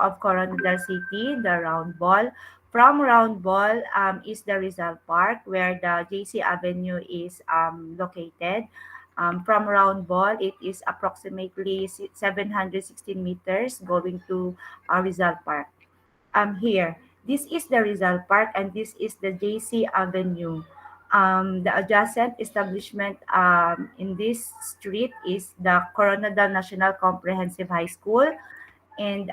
of Coronadal City, the Round Ball. From Round Ball is the Rizal Park, where the JC Avenue is located. From Round Ball, it is approximately 716 meters going to Rizal Park. Here, this is the Rizal Park and this is the JC Avenue. The adjacent establishment in this street is the Coronadal National Comprehensive High School and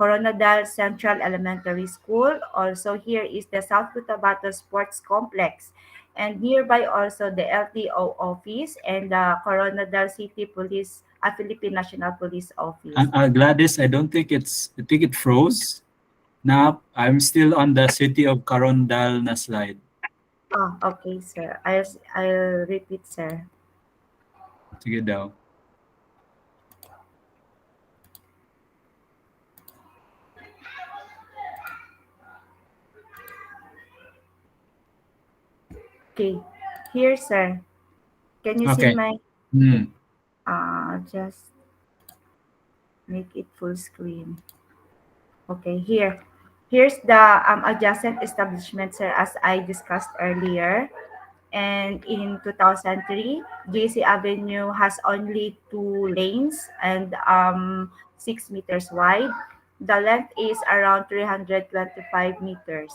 Coronadal Central Elementary School. Also here is the South Cotabato Sports Complex. And nearby also the Lto Office and the Coronadal City Police, Philippine National Police Office. Gladys, I think it froze. Now I'm still on the City of Carondal na slide. Oh, okay, sir. I'll repeat, sir. Sige daw. Okay. Here, sir. Can you see Okay. my Hmm. just make it full screen. Okay, here. Here's the adjacent establishment, sir, as I discussed earlier. And in 2003, JC Avenue has only 2 lanes and 6 meters wide. The length is around 325 meters.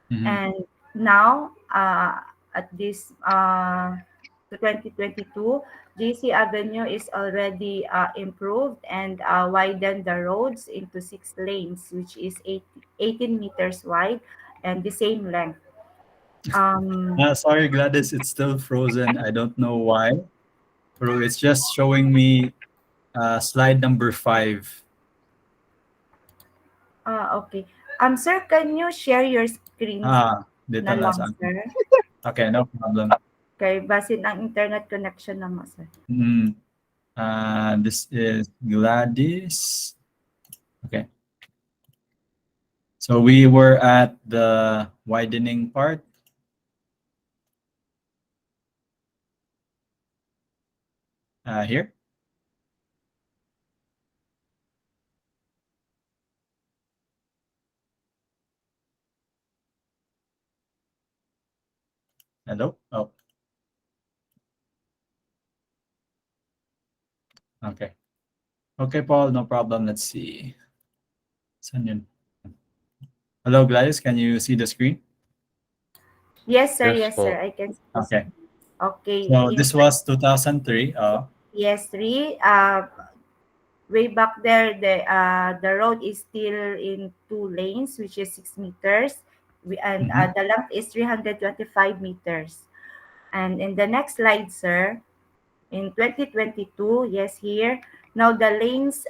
Mhm. And now, at this 2022, JC Avenue is already improved and widened the roads into 6 lanes, which is 18 meters wide and the same length. Sorry, Gladys, it's still frozen. I don't know why. Pero it's just showing me slide number 5. Okay. Sir, can you share your screen Dito na na lang, sa sir? Okay, no problem. Kay basin ang internet connection na mo, sir. This is Gladys. Okay. So we were at the widening part. Here. Hello? Oh. Okay. Okay, Paul, no problem. Let's see. Saan yun? Hello, Gladys. Can you see the screen? Yes, sir. Yes Yes, sir. po. I can see this. Okay. Okay. So this was 2003. Yes, 3. Way back there, the road is still in 2 lanes, which is 6 meters, and Mhm. the length is 325 meters. And in the next slide, sir, in 2022, yes, here now the lanes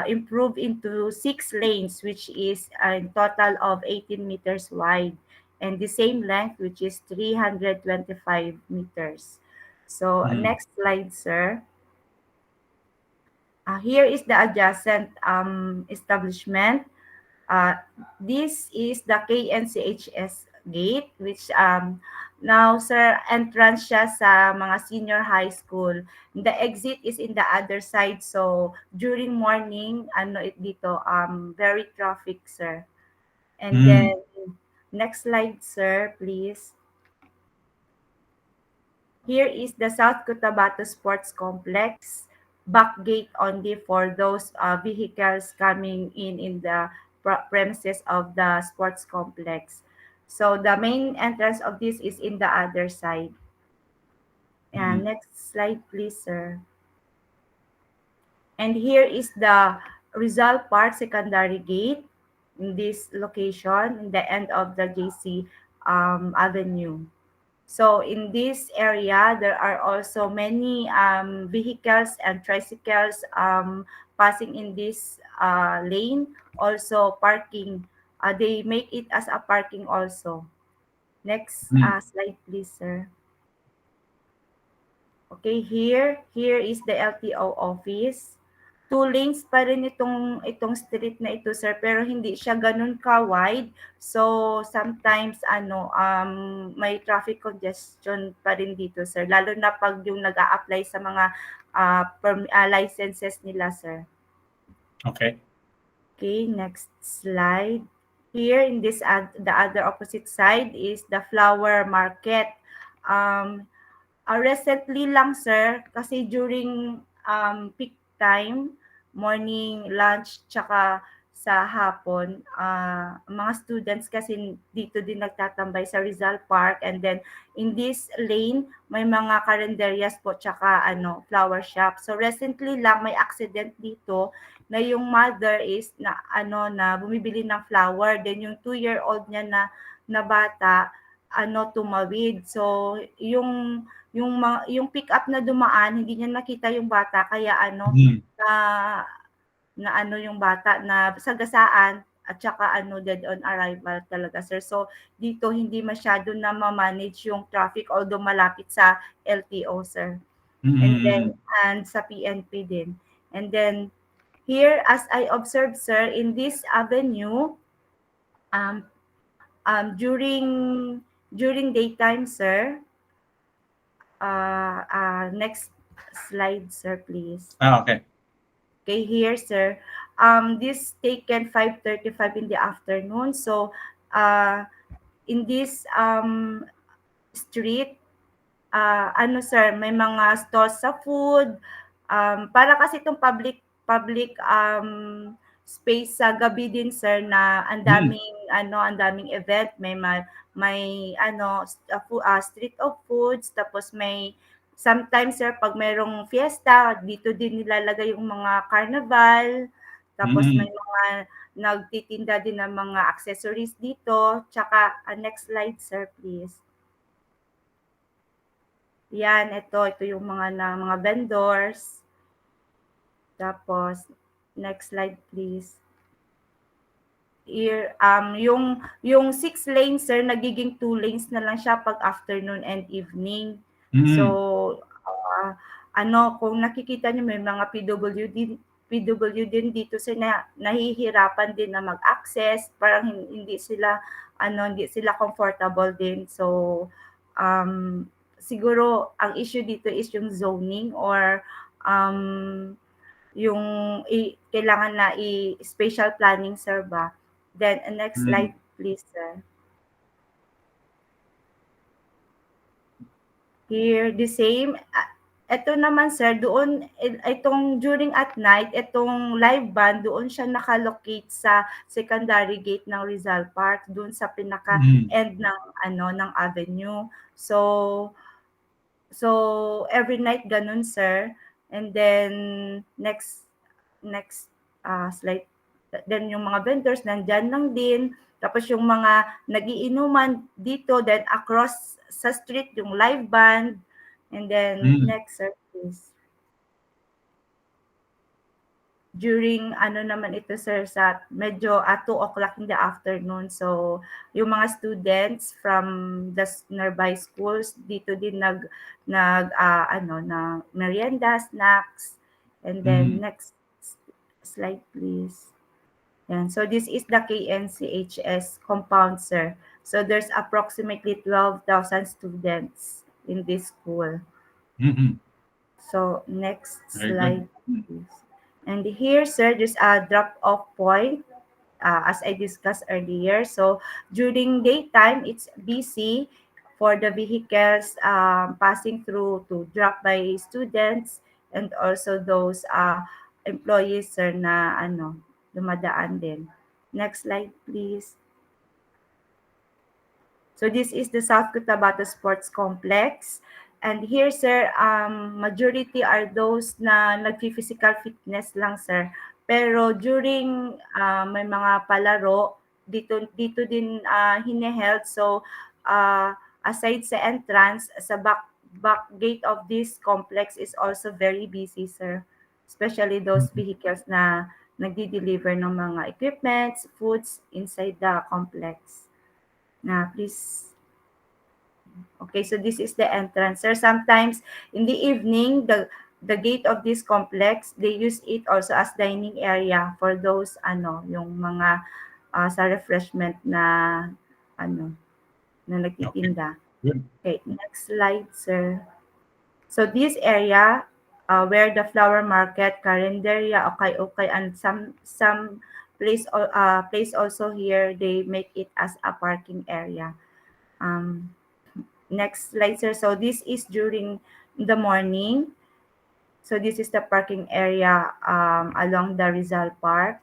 improve into 6 lanes, which is a total of 18 meters wide, and the same length, which is 325 meters. So Mm. next slide, sir. Here is the adjacent establishment. Uh, this is the KNCHS gate, which now, sir, entrance siya sa mga senior high school. The exit is in the other side. So, during morning, dito, very traffic, sir. And Mm. then, next slide, sir, please. Here is the South Cotabato Sports Complex. Back gate only for those vehicles coming in the premises of the sports complex. So the main entrance of this is in the other side. And Mm. next slide, please, sir. And here is the Rizal Park Secondary Gate in this location, in the end of the JC Avenue. So in this area, there are also many vehicles and tricycles passing in this lane. Also parking. They make it as a parking also. Next Mm. slide, please, sir. Okay, here is the LTO office. 2 lanes pa rin itong street na ito, sir, pero hindi siya ganun ka-wide. So, sometimes may traffic congestion pa rin dito, sir, lalo na pag yung nag-a-apply sa mga licenses nila, sir. Okay. Okay, next slide. Here in this the other opposite side is the flower market. Um, recently lang sir, kasi during peak time, morning, lunch, tsaka sa hapon, mga students kasi dito din nagtatambay sa Rizal Park, and then in this lane, may mga karenderias po tsaka flower shop. So recently lang may accident dito na yung mother is na bumibili ng flower, then yung 2-year-old niya na bata tumawid. So yung pick up na dumaan, hindi niya nakita yung bata, kaya Mm. na yung bata na sagasaan at saka dead on arrival talaga sir. So dito hindi masyado na ma-manage yung traffic, although malapit sa LTO sir. And then Mm. and sa PNP din. And then here, as I observed sir, in this avenue, um, during daytime sir, next slide, sir, please. Ah, okay. Okay, here, sir. This taken 5:35 in the afternoon. So, in this street, sir, may mga stalls sa food. Para kasi itong public space sa gabi din sir, na Mm. ang daming event, may street of foods, tapos may sometimes sir pag mayroong fiesta dito din nilalagay yung mga carnival, tapos may Mm. mga nagtitinda din ng mga accessories dito, tsaka next slide sir please. Yan, ito yung mga vendors. Tapos, next slide please. Here, yung 6 lanes sir, nagiging 2 lanes na lang siya pag afternoon and evening. So, Mm. kung nakikita niyo may mga PWD din dito sir na nahihirapan din na mag-access, parang hindi sila comfortable din. So, siguro ang issue dito is yung zoning, or um, yung kailangan na spatial planning sir ba. Then next Mm. slide please sir. Here the same. Ito naman sir, doon itong during at night, itong live band doon siya nakalocate sa secondary gate ng Rizal Park, doon sa pinaka Mm. end ng avenue. So every night ganun sir. And then next slide. Then yung mga vendors nandyan lang din. Tapos yung mga nagiinuman dito, then across sa street yung live band. And then Mm. next sir please. During naman ito sir, sa medyo at 2 o'clock in the afternoon. So yung mga students from the nearby schools dito din na merienda, snacks. And then Mm. next slide please. Yan. So this is the KNCHS compound sir. So there's approximately 12,000 students in this school. Mm. So next Very good. slide please. And here, sir, there's a drop-off point, as I discussed earlier. So during daytime, it's busy for the vehicles passing through to drop by students, and also those employees, sir, na dumadaan din. Next slide, please. So this is the South Cotabato Sports Complex. And here, sir, majority are those na nag-physical fitness lang, sir. Pero during may mga palaro, dito din hine-held. So, aside sa entrance, sa back gate of this complex is also very busy, sir. Especially those Mm. vehicles na nagdi-deliver ng mga equipments, foods inside the complex. Please. Okay, so this is the entrance. Sir, sometimes in the evening, the gate of this complex, they use it also as dining area for those yung mga sa refreshment ano na Okay. nagtitinda. Good. Okay, next slide, sir. So this area where the flower market, carinderia, okay, and some place also here, they make it as a parking area. Um, Next slide, sir. So this is during the morning. So this is the parking area along the Rizal Park,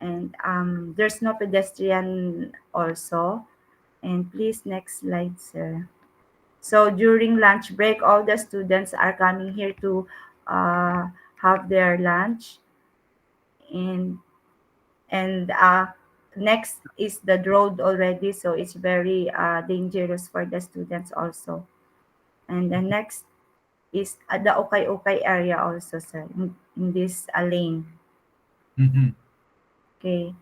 and there's no pedestrian also. And please, next slide, sir. So during lunch break, all the students are coming here to uh, have their lunch, and next is the road already, so it's very dangerous for the students also. And the next is the Okay area also, sir, in this lane. Mhm. Okay.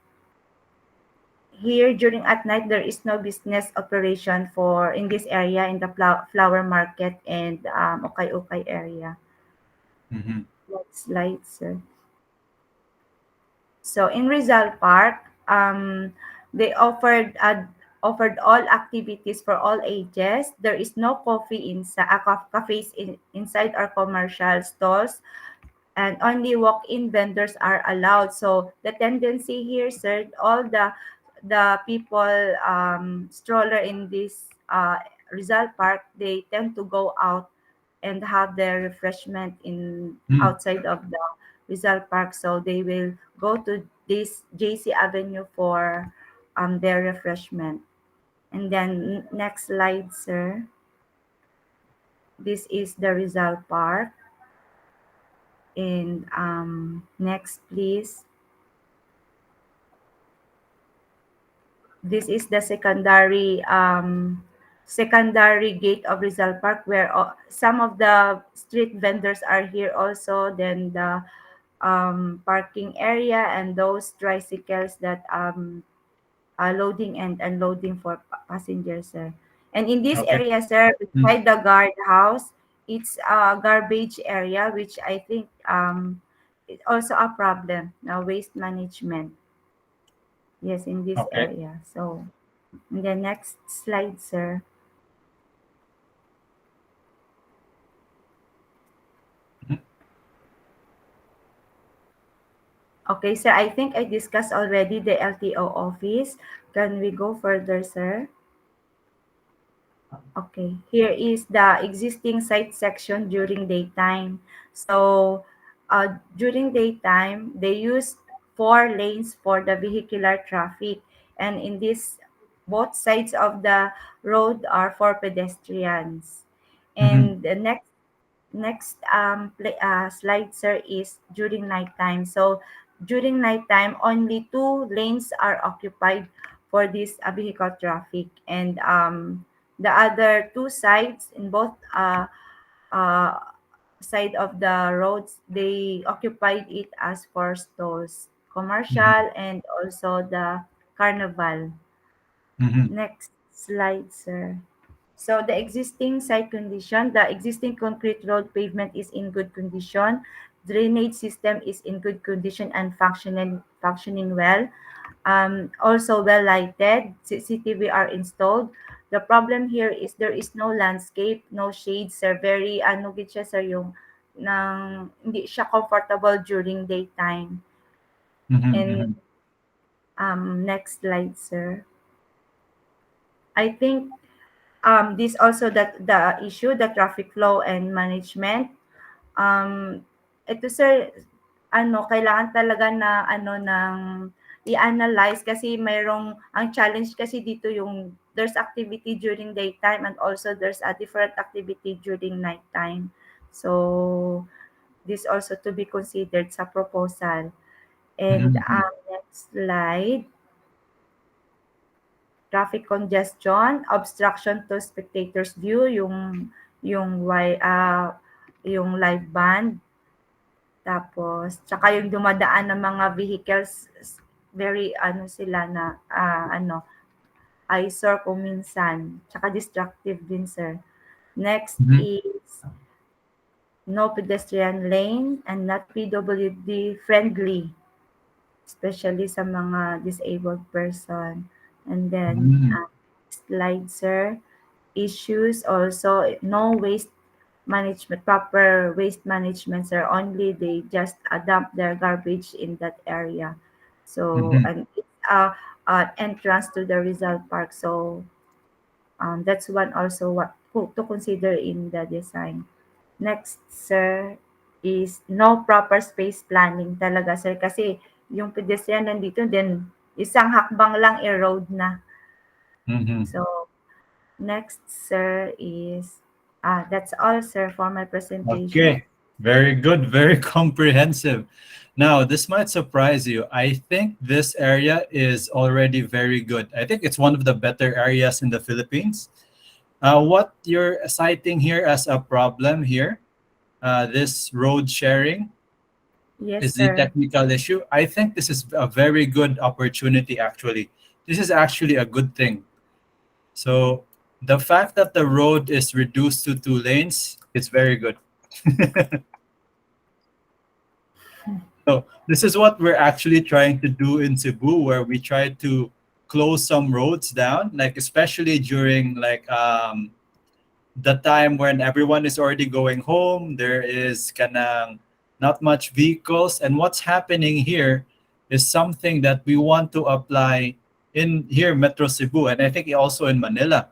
Here during at night, there is no business operation for in this area in the flower market and Okay area. Mhm. Next slide, sir. So in Rizal Park, they offered all activities for all ages. There is no coffee inside cafes inside our commercial stalls, and only walk-in vendors are allowed. So the tendency here, sir, all the people stroller in this Rizal Park, they tend to go out and have their refreshment in Mm. outside of the Rizal Park. So they will go to this JC Avenue for their refreshment. And then next slide, sir. This is the Rizal Park. And next, please. This is the secondary gate of Rizal Park, where some of the street vendors are here also. Then the parking area and those tricycles that are loading and unloading for passengers, sir. And in this Okay. area, sir, Mm. beside the guard house, it's a garbage area, which I think it's also a problem now. Waste management, yes, in this Okay. area. So, in the next slide, sir. Mhm. Okay, sir, I think I discussed already the LTO office. Can we go further, sir? Okay, here is the existing site section during daytime. So, during daytime, they use four lanes for the vehicular traffic, and in this, both sides of the road are for pedestrians. Mhm. And the next slide, sir, is during nighttime. So during nighttime, only two lanes are occupied for this vehicle traffic, and the other two sides in both uh, side of the roads, they occupied it as for stalls, Mhm. commercial, and also the carnival. Mhm. Next slide, sir. So the existing site condition, the existing concrete road pavement is in good condition. Drainage system is in good condition and functioning well. Also well lighted. CCTV are installed. The problem here is there is no landscape, no shades, sir. Very ano gid siya, sir, yung hindi siya comfortable during daytime. Mhm. And Mhm. next slide, sir. I think this also that the issue, the traffic flow and management. Ito, sir, kailangan talaga na ng i-analyze, kasi mayroong ang challenge kasi dito yung there's activity during daytime and also there's a different activity during nighttime. So this also to be considered sa proposal. And Mhm. Mhm. next slide. Traffic congestion, obstruction to spectators view, yung live band, tapos tsaka yung dumadaan ng mga vehicles, very ano sila na eyesore kung minsan, tsaka destructive din, sir. Next Mhm. is no pedestrian lane and not PWD friendly, especially sa mga disabled person. And then Mhm. slide, sir. Issues also, no waste management, proper waste management, sir. Only they just dump their garbage in that area. So, Mhm. and it's an entrance to the Rizal Park. So, that's one also what to consider in the design. Next, sir, is no proper space planning talaga, sir. Kasi yung pedestrian nandito then isang hakbang lang road na. Mhm. So, next, sir, is that's all, sir, for my presentation. Okay, very good, very comprehensive. Now, this might surprise you. I think this area is already very good. I think it's one of the better areas in the Philippines. What you're citing here as a problem here, this road sharing, Yes, is the sir. technical issue. I think this is a very good opportunity, actually. This is actually a good thing. So, the fact that the road is reduced to 2 lanes is very good. So this is what we're actually trying to do in Cebu, where we try to close some roads down, like especially during like the time when everyone is already going home. There is kanang not much vehicles, and what's happening here is something that we want to apply in here Metro Cebu, and I think also in Manila,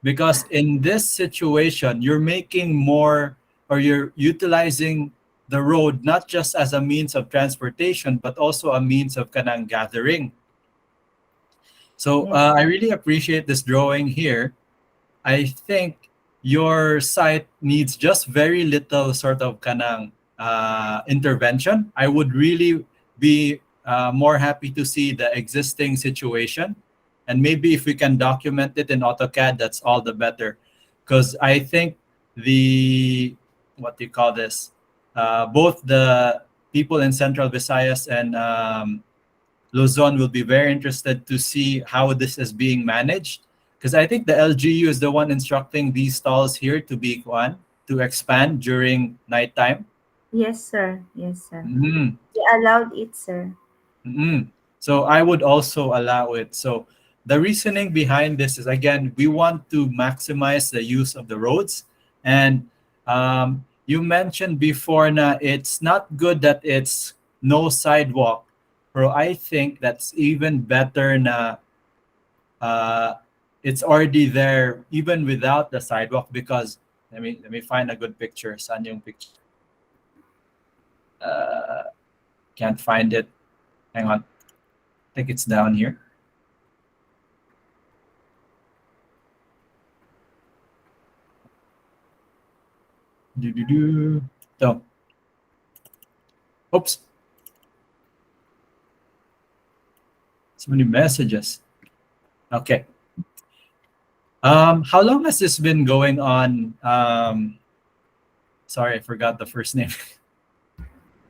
because in this situation you're making more, or you're utilizing the road not just as a means of transportation but also a means of kanang gathering. So Yes, I sir. really appreciate this drawing here. I think your site needs just very little sort of kanang intervention. I would really be more happy to see the existing situation, and maybe if we can document it in AutoCAD, that's all the better. Because I think the what do you call this? Both the people in Central Visayas and Luzon will be very interested to see how this is being managed, because I think the LGU is the one instructing these stalls here to be one to expand during nighttime. Yes, sir. Yes, sir. Mhm. We allowed it, sir. Mm-mm. So I would also allow it. So the reasoning behind this is, again, we want to maximize the use of the roads. And you mentioned before na it's not good that it's no sidewalk. Pero I think that's even better na uh, it's already there even without the sidewalk, because let me find a good picture. Saan yung picture? Uh, can't find it. Hang on. I think it's down here. Do. So, oops, so many messages. Okay. How long has this been going on? Sorry, I forgot the first name.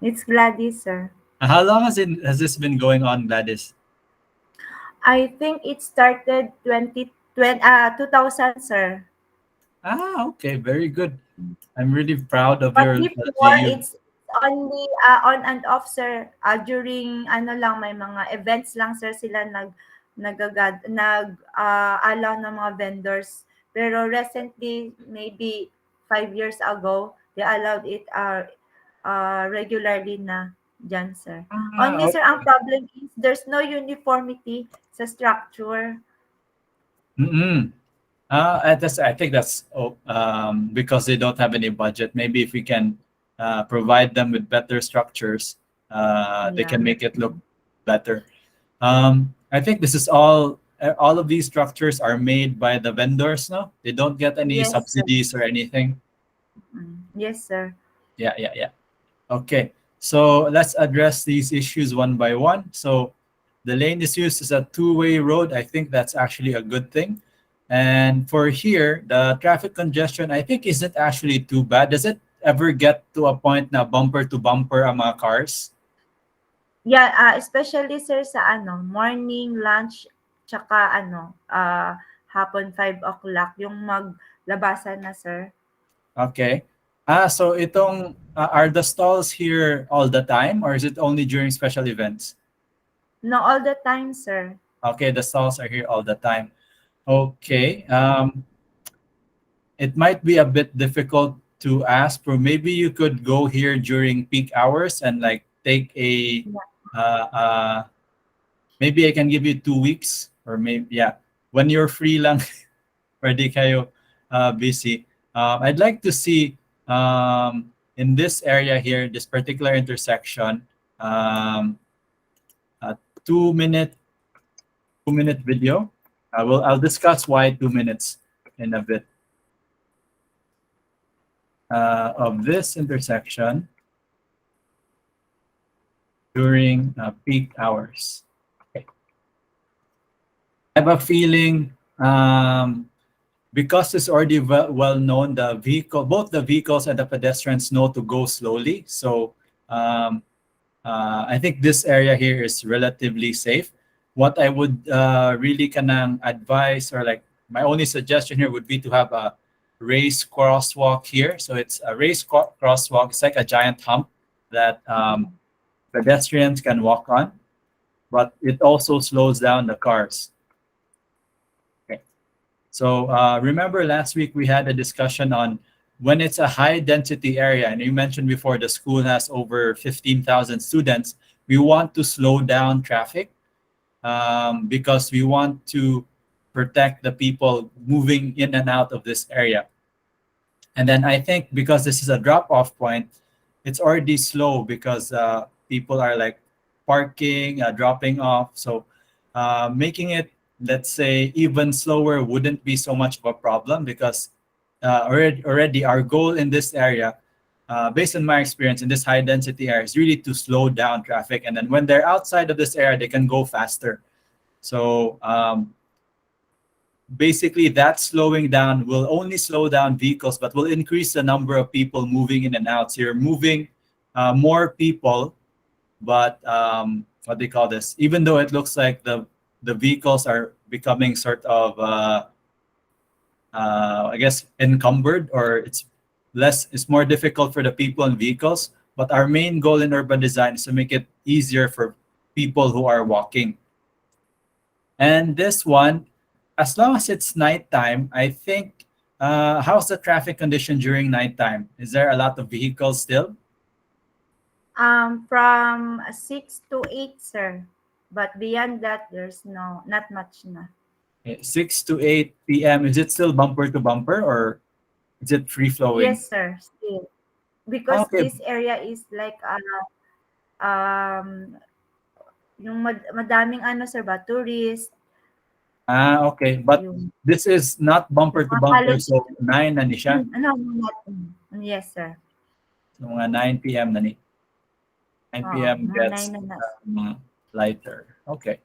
It's Gladys, sir. How long has this been going on, Gladys? I think it started 2000, sir. Ah, okay, very good. I'm really proud of But your before, LGU. it's only on and off, sir. During ano lang, may mga events lang, sir, sila allow ng mga vendors. Pero recently, maybe 5 years ago, they allowed it regularly na dyan, sir. Ah, Only, sir, ang okay. problem is there's no uniformity sa structure. Mm-mm. I think that's because they don't have any budget. Maybe if we can provide them with better structures, they Yeah. can make it look better. I think this is all of these structures are made by the vendors, no? They don't get any Yes, sir. subsidies or anything. Yes, sir. Yeah, yeah, yeah. Okay. So let's address these issues one by one. So the lane is used as a two-way road. I think that's actually a good thing. And for here, the traffic congestion, I think isn't actually too bad. Does it ever get to a point na bumper to bumper ang mga cars? Yeah, especially, sir, sa ano, morning, lunch, tsaka ano, hapon 5 o'clock yung maglabasan na, sir. Okay. So itong are the stalls here all the time, or is it only during special events? No, all the time, sir. Okay, the stalls are here all the time. Okay. It might be a bit difficult to ask, but maybe you could go here during peak hours and like take a Yeah. Uh, uh, Maybe I can give you 2 weeks, or maybe, yeah, when you're free lang, pwede kayo busy. I'd like to see in this area here, this particular intersection, um, a 2-minute video. I'll discuss why 2 minutes in a bit of this intersection during peak hours. Okay. I have a feeling because it's already well known, both the vehicles and the pedestrians know to go slowly. So um, I think this area here is relatively safe. What I would really kanang advise, or like my only suggestion here, would be to have a raised crosswalk here. So it's a raised crosswalk. It's like a giant hump that Mm. pedestrians can walk on, but it also slows down the cars. Okay. So remember last week we had a discussion on when it's a high density area, and you mentioned before the school has over 15,000 students, we want to slow down traffic because we want to protect the people moving in and out of this area. And then I think because this is a drop off point, it's already slow because people are like parking, dropping off. So making it, let's say, even slower wouldn't be so much of a problem because already our goal in this area, based on my experience in this high density area, is really to slow down traffic. And then when they're outside of this area, they can go faster. So basically that slowing down will only slow down vehicles but will increase the number of people moving in and out. So you're moving more people, but what they call this, even though it looks like the vehicles are becoming sort of I guess encumbered, or it's more difficult for the people and vehicles, but our main goal in urban design is to make it easier for people who are walking. And this one, as long as it's nighttime, I think, how's the traffic condition during nighttime? Is there a lot of vehicles still? From 6 to 8, sir. But beyond that, there's not much na. 6 to 8 p.m. Is it still bumper to bumper, or is it free flowing? Yes, sir. Still, because Okay. this area is like um yung madaming ano sir ba tourist Okay. But yung this is not bumper to mga bumper, college so 9 na ni siya. ano not, yes sir. So mga 9 p.m. na ni. 9 Oo, p.m. mga 9 gets na na. lighter. Okay.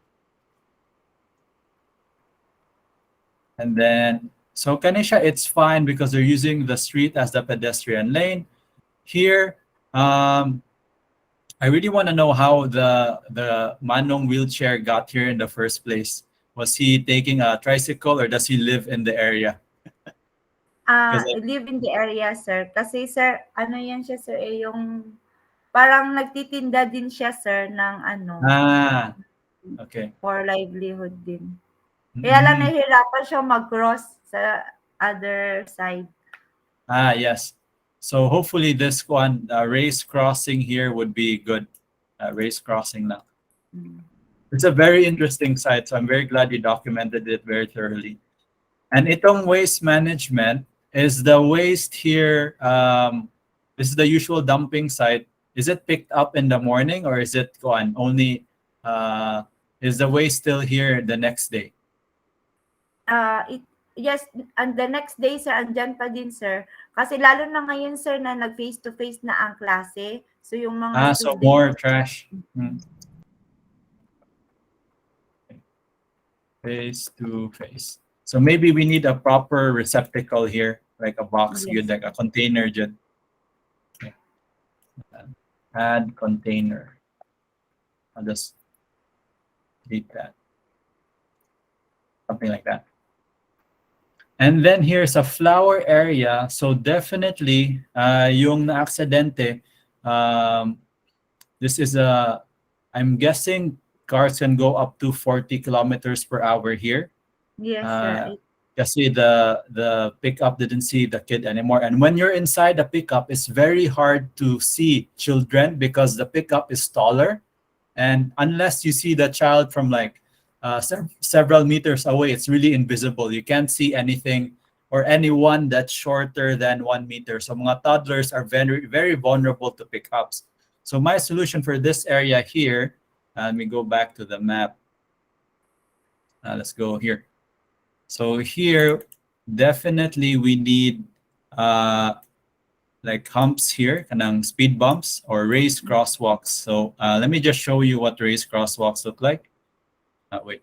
And then, so Kanisha, it's fine because they're using the street as the pedestrian lane. Here, I really want to know how the Manong wheelchair got here in the first place. Was he taking a tricycle, or does he live in the area? Because Live in the area sir. Kasi sir, ano yan siya sir, yung parang nagtitinda din siya sir ng ano, okay. for livelihood din. Kaya lang Mhm. nahihirapan siya mag-cross sa other side. Yes. So hopefully this one, race crossing here would be good. Race crossing now. Mm. It's a very interesting site, so I'm very glad you documented it very thoroughly. And itong waste management, is the waste here, this is the usual dumping site. Is it picked up in the morning, or is it gone only, is the waste still here the next day? Yes, and the next day sir, andyan pa din sir. Kasi lalo na ngayon sir na nag-face to face na ang klase. So yung mga So student, more trash. Face to face. So maybe we need a proper receptacle here, like a box, yes. like a container. Okay. Add container. I'll just delete that. Something like that. And then here's a flower area. So definitely, yung na-aksidente, this is I'm guessing cars can go up to 40 kilometers per hour here. Yes sir. Kasi the pickup didn't see the kid anymore. And when you're inside the pickup, it's very hard to see children because the pickup is taller And unless you see the child from like several meters away, it's really invisible. You can't see anything or anyone that's shorter than 1 meter. So mga toddlers are very, very vulnerable to pickups. So my solution for this area here, let me go back to the map. Let's go here. So here, definitely we need like humps here, kanang speed bumps or raised crosswalks. So let me just show you what raised crosswalks look like. Wait.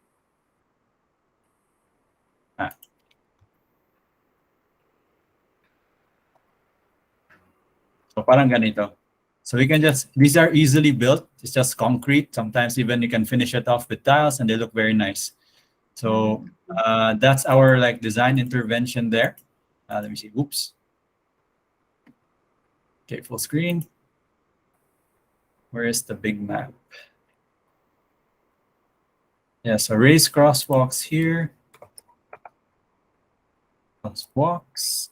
Ah. So parang ganito. So we can just, these are easily built. It's just concrete. Sometimes even you can finish it off with tiles and they look very nice. So that's our like design intervention there. Let me see. Oops. Okay, full screen. Where is the big map? Yeah, so raise crosswalks here. Crosswalks.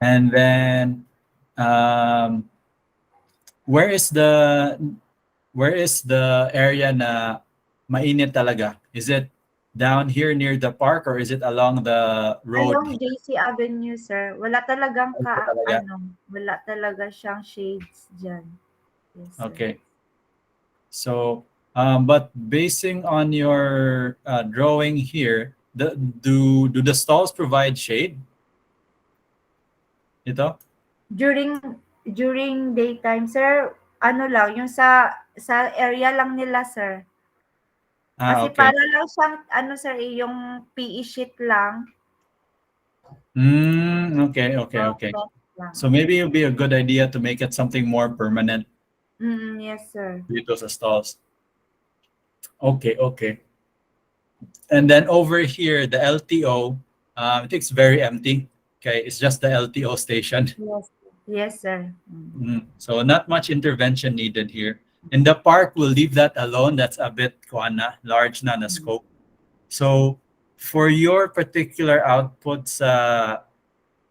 And then where is the area na mainit talaga? Is it down here near the park or is it along the road? Along JC Avenue, sir. Wala talagang Ito talaga. wala talaga siyang shades diyan. Yes, sir. Okay. So, but basing on your drawing here, do the stalls provide shade? Ito? During daytime, sir, ano lang, yung sa area lang nila, sir. Kasi Okay. para lang siyang ano, sir, yung PE sheet lang. Okay, okay, okay. Lang. So maybe it'll be a good idea to make it something more permanent Yes, sir. dito sa stalls. Okay, okay. And then over here, the LTO, I think it's very empty. Okay, it's just the LTO station. Yes. Yes, sir. So not much intervention needed here. In the park, we'll leave that alone. That's a bit large na scope. So for your particular outputs,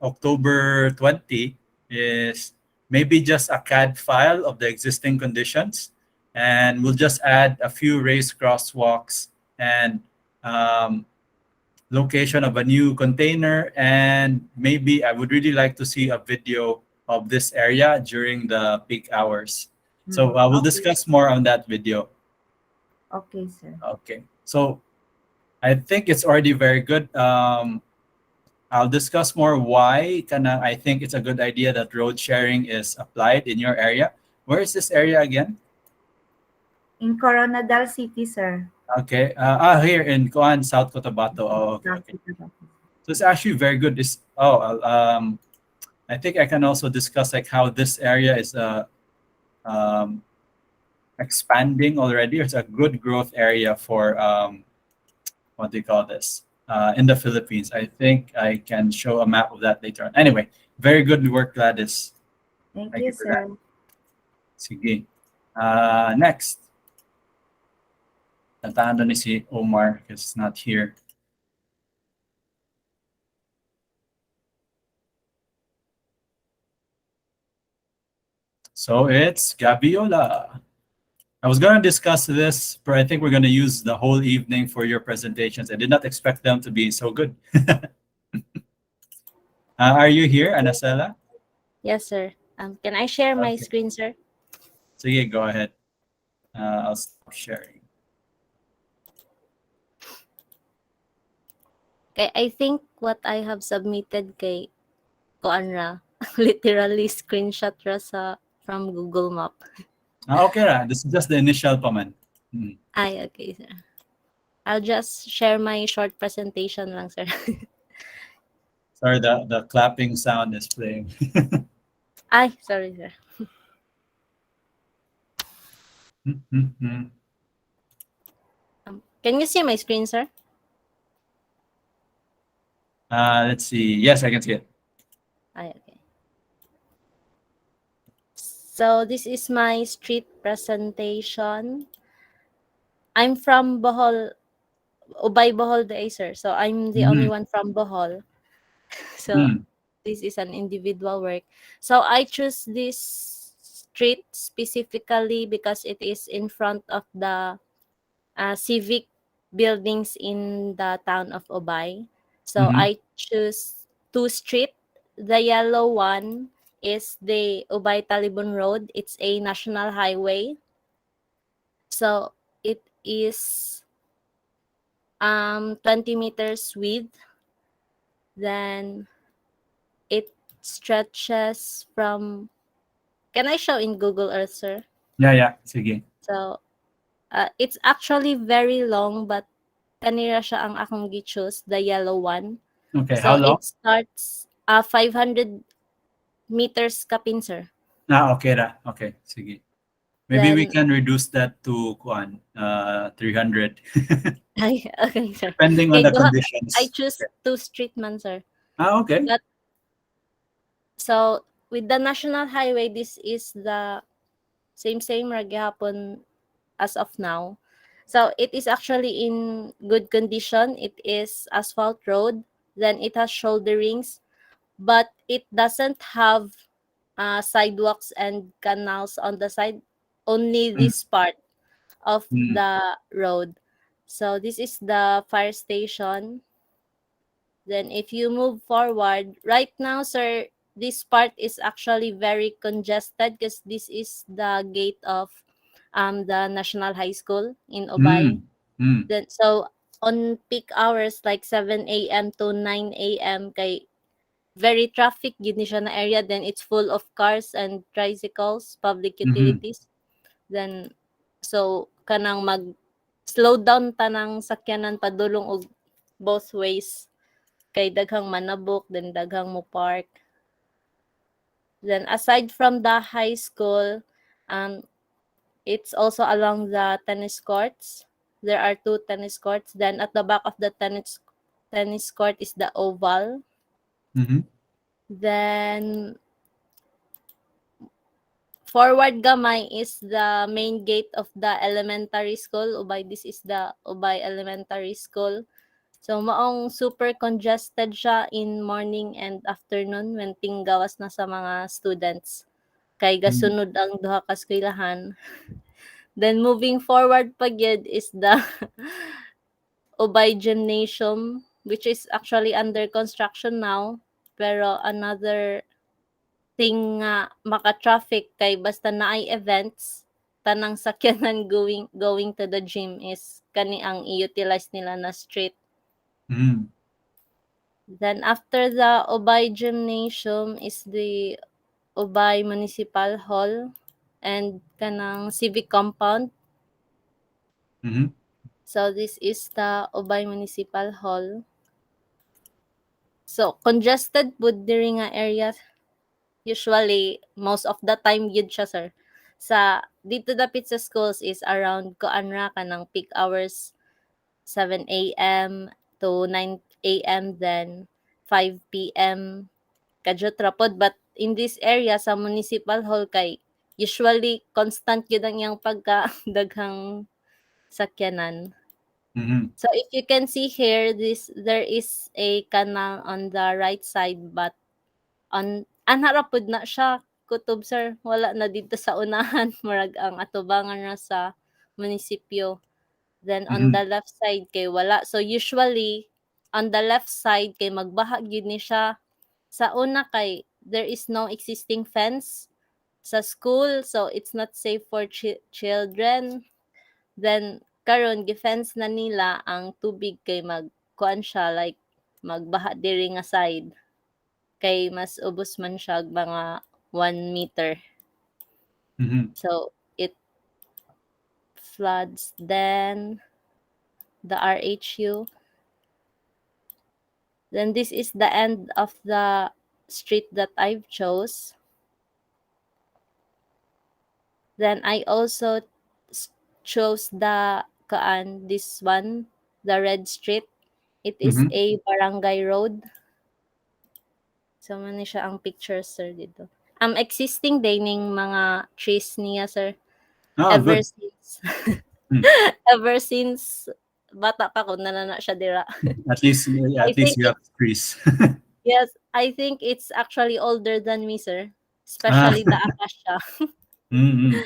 October 20 is maybe just a CAD file of the existing conditions. And we'll just add a few raised crosswalks and location of a new container. And maybe I would really like to see a video of this area during the peak hours. So we'll discuss more on that video. Okay, sir. Okay. So I think it's already very good. I'll discuss more why I think it's a good idea that road sharing is applied in your area. Where is this area again? In Coronadal City, sir. Okay. Here in South Cotabato. Oh, okay, okay. So it's actually very good. I think I can also discuss like how this area is expanding already. It's a good growth area for what do you call this? In the Philippines. I think I can show a map of that later on. Anyway, very good work, Gladys. Thank you, sir. Sige. Next. Tantahan doon ni si Omar because it's not here. So it's Gabiola. I was going to discuss this, but I think we're going to use the whole evening for your presentations. I did not expect them to be so good. Are you here, Anacela? Yes, sir. Can I share my screen, sir? So yeah, go ahead. I'll stop sharing. Okay, I think what I have submitted kay Koanra, literally screenshot ra sa from Google Map. Okay ra. This is just the initial comment. Ay, okay, sir. I'll just share my short presentation lang, sir. Sorry, the clapping sound is playing. Ay, sorry, sir. Can you see my screen, sir? Let's see. Yes, I can see it. Ay, okay. So this is my street presentation. I'm from Bohol, Ubay Bohol Day, sir. So I'm the only one from Bohol. So this is an individual work. So I choose this street specifically because it is in front of the civic buildings in the town of Obay. So Mm-hmm. I choose two street. The yellow one is the Obay Talibon Road. It's a national highway. So it is 20 meters width. Then it stretches from, can I show in Google Earth, sir? Yeah, yeah. Sige. So it's actually very long, but kanira siya ang akong gi-choose, the yellow one. Okay, how So long? it starts 500 meters kapin, sir. Okay ra. Okay, sige. Maybe we Then can reduce that to 300 ay, okay, sir. depending on Kay the duha I conditions. choose two street man, sir. Okay. But so with the national highway, this is the same ra gihapon as of now. So it is actually in good condition. It is asphalt road. Then it has shoulderings, but it doesn't have sidewalks and canals on the side. Only Mm, this part of mm, the road. So this is the fire station. Then if you move forward, right now, sir, this part is actually very congested because this is the gate of the National High School in Obay. mm, mm, Then so on peak hours like 7 a.m. to 9 a.m. kay very traffic gid ni siya na area, then it's full of cars and tricycles, public mhm, utilities. Then so kanang mag slow down tanang sakyanan padulong og both ways kay daghang manabok, then daghang mo park. Then aside from the high school, it's also along the tennis courts. There are two tennis courts. Then at the back of the tennis court is the oval. mhm, Then forward gamay is the main gate of the elementary school. Ubay, this is the Ubay Elementary School. So maong super congested siya in morning and afternoon when tinggawas na sa mga students. Kay mm, gasunod ang duha ka eskwelahan. Then moving forward pa gyud is the Ubay Gymnasium, which is actually under construction now. Pero another thing nga maka-traffic kay basta naay events, tanang sakyanan going to the gym is kani ang i-utilize nila na street. mm, Then after the Ubay Gymnasium is the Ubay Municipal Hall and kanang civic compound. mhm, So this is the Ubay Municipal Hall. So congested pud diri nga area usually most of the time yun siya, sir. Sa dito dapit sa schools is around kuan ra kanang peak hours 7 a.m. to 9 a.m. then 5 p.m. Kadyot ra pod, but in this area sa municipal hall kay usually constant gyud ang iyang pagka daghang sakyanan. mhm, So if you can see here, there is a canal on the right side, but on anhara pud na siya kutob, sir. Wala na dito sa unahan murag ang atubangan ra sa munisipyo. Then on mhm, the left side kay wala. So usually on the left side kay magbaha gyud ni siya. Sa una kay there is no existing fence sa school, so it's not safe for children. Then karon gi-fence na nila ang tubig kay magkuan siya like magbaha diri nga side kay mas ubos man siya mga 1 meter. mhm, So it floods. Then the RHU. Then this is the end of the street that I've chose. Then I also chose the this one, the red street. It is mhm. a barangay road. So man siya ang picture, sir, dito. Existing dining mga trees niya, sir. Ever Good. since Mm. ever since bata pa ko nanana siya dira. At least, I at least think you have it's trees. yes, I think it's actually older than me, sir. Ah, Especially the acacia. Mm-hmm.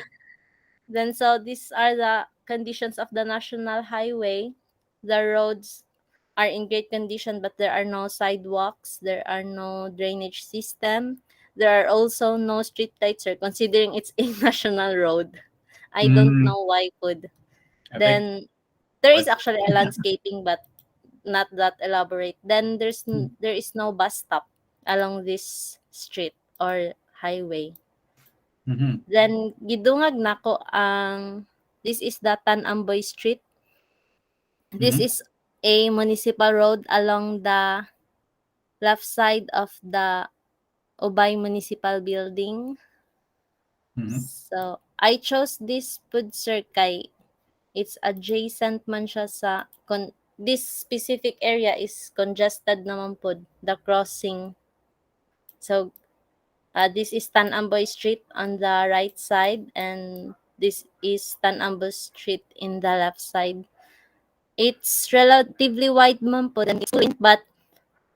Then so these are the conditions of the national highway. The roads are in great condition, but there are no sidewalks, there are no drainage system. There are also no street lights, sir, considering it's a national road. I don't Mm, know why could. I think Then there is what. actually a landscaping, but not that elaborate. Then Mm-hmm. there is no bus stop along this street or highway. Then gidungag nako ang this is the Tanamboy Street. This Mm-hmm. is a municipal road along the left side of the Ubay Municipal Building. Mm-hmm. So I chose this food sir kay it's adjacent man siya sa this specific area is congested naman pod the crossing. So this is Tanamboy Street on the right side and this is Tanamboy Street in the left side. It's relatively wide man po and it's clean, but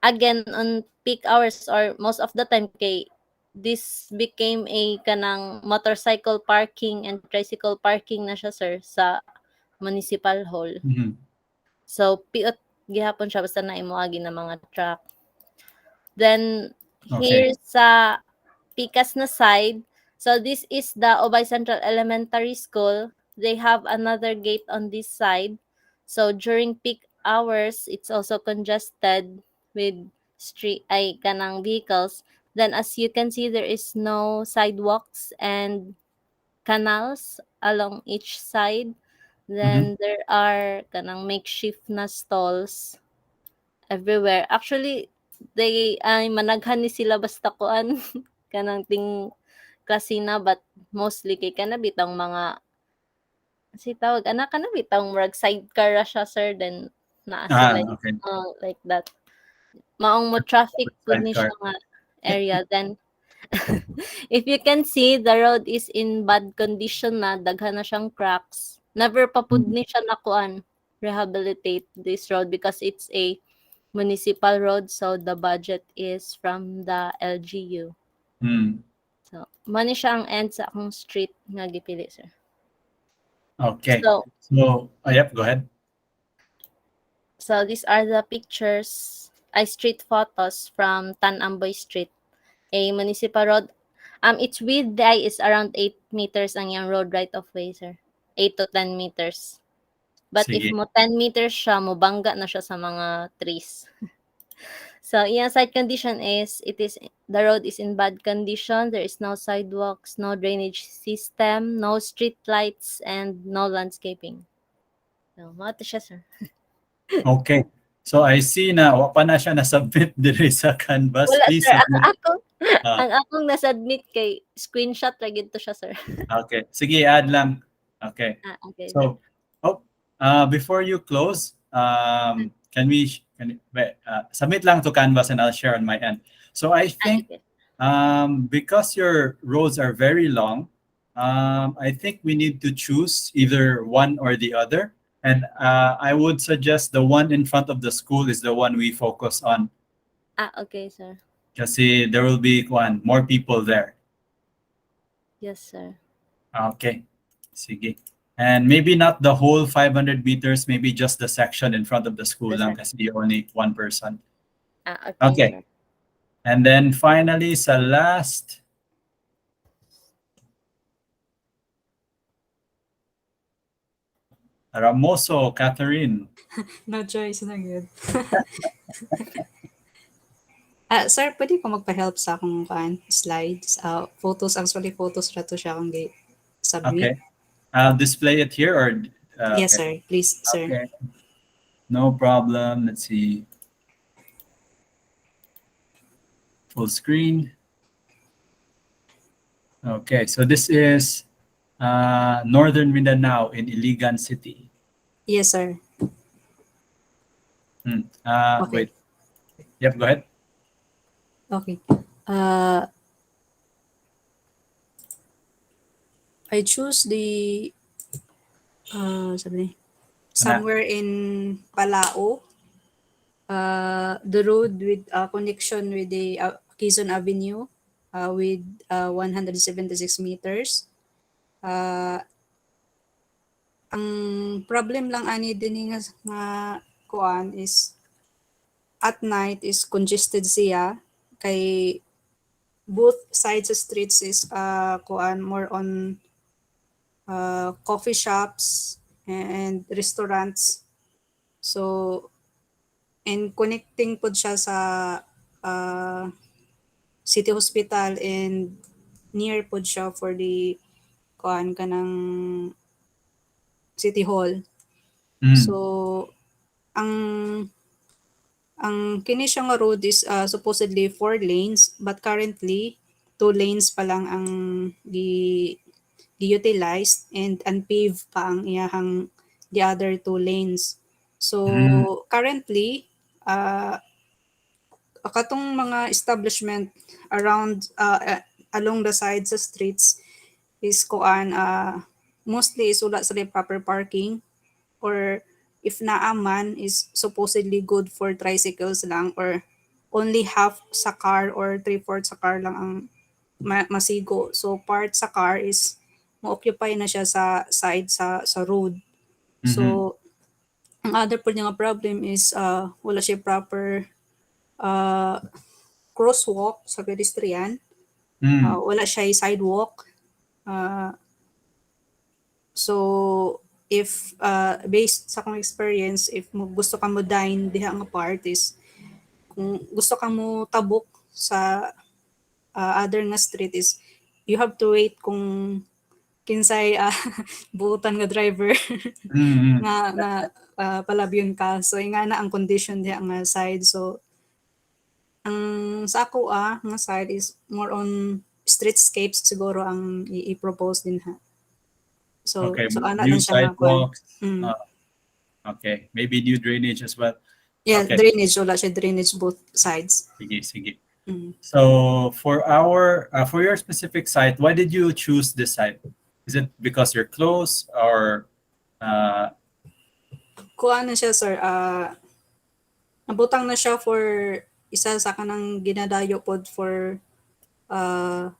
again on peak hours or most of the time kay this became a kanang motorcycle parking and tricycle parking na siya sir sa municipal hall. Mm-hmm. So piot gihapon siya basta na imoagi na mga truck. Then Okay. here sa Pikas na side, so this is the Obay Central Elementary School. They have another gate on this side. So during peak hours, it's also congested with street ay kanang vehicles. Then as you can see, there is no sidewalks and canals along each side. Mm-hmm. Then there are kanang makeshift na stalls everywhere. Actually, they ay managhan ni sila basta kuan kanang ting kasina but mostly kay kanabit ang mga si tawag ana kanabit ang murag sidecar ra siya sir then naa sila Okay. like that. Maong mo traffic pud ni Sidecar. siya nga area then if you can see the road is in bad condition na daghan na siyang cracks. Never pa pud ni siya nakuan rehabilitate this road because it's a municipal road so the budget is from the LGU. Mm. So, mani siya ang end sa akong street nga gipili, sir. Okay. So, So, yep, go ahead. so these are the pictures, street photos from Tanamboy Street, a municipal road. Its width is around 8 meters ang yung road right of way, sir. 8 to 10 meters. But if Sige. mo 10 meters siya, mo bangga na siya sa mga trees. So, iyang side condition is the road is in bad condition. There is no sidewalks, no drainage system, no street lights, and no landscaping. So, mga to siya, sir. Okay. So, I see na wa pa na siya na-submit diri sa Canvas. Wala, Please sir. submit. Ang akong nasubmit kay screenshot ra gyud to siya, sir. Okay. Sige, add lang. Okay. Okay, sir. So, before you close, submit lang to Canvas and I'll share on my end. So I think Okay. because your roads are very long, I think we need to choose either one or the other. And I would suggest the one in front of the school is the one we focus on. Okay, sir. Kasi there will be more people there. Yes, sir. Okay. Sige. And maybe not the whole 500 meters, maybe just the section in front of the school lang kasi only one person. Okay. Sir. And then finally, sa last, Ramoso, Catherine. No choice na yun. Sir, pwede ko magpa-help sa akong slides. Photos, actually photos ra to siya akong submit. Okay. I'll display it here or? Yes, okay. sir. Please, sir. Okay. No problem. Let's see. Full screen. Okay, so this is Northern Mindanao in Iligan City. Yes, sir. Okay. Wait. Yep, go ahead. Okay. I choose the somewhere in Palao. The road with connection with the Quezon Avenue with 176 meters. Ah, ang problem lang ani din nga kuan is at night is congested siya kay both sides of streets is kuan more on coffee shops and restaurants. So and connecting pod siya sa uh, city hospital and near pod siya for the kuan kanang city hall. Mm. So ang kini siya nga road is supposedly 4 lanes but currently 2 lanes pa lang ang gi-utilized and unpaved pa ang iyahang the other 2 lanes. So Mm. currently katong mga establishment around along the sides of streets is kuan mostly is wala sila proper parking or if naaman is supposedly good for tricycles lang or only half sa car or 3/4 sa car lang ang masigo. So part sa car is mo-occupy na siya sa side sa road. Mhm. So ang other po niya nga problem is wala siya proper uh, crosswalk sa pedestrian. Mm. Wala siya sidewalk. So if based sa akong experience, if mo gusto ka mo dine diha nga part is kung gusto ka mo tabok sa other nga street is you have to wait kung kinsay buutan nga driver Mm. nga palabyon ka. So nga na ang condition diha nga side. So ang sa ako nga side is more on streetscapes siguro ang i-propose din ha. Okay, So ana new lang siya nga kuan. sidewalks. Okay, maybe new drainage as well. Yeah, Okay, drainage wala siya drainage both sides. sige. Mm. So for your specific site, why did you choose this site? Is it because you're close or Kuan na siya sir, nabutang na siya for isa sa kanang ginadayo pod for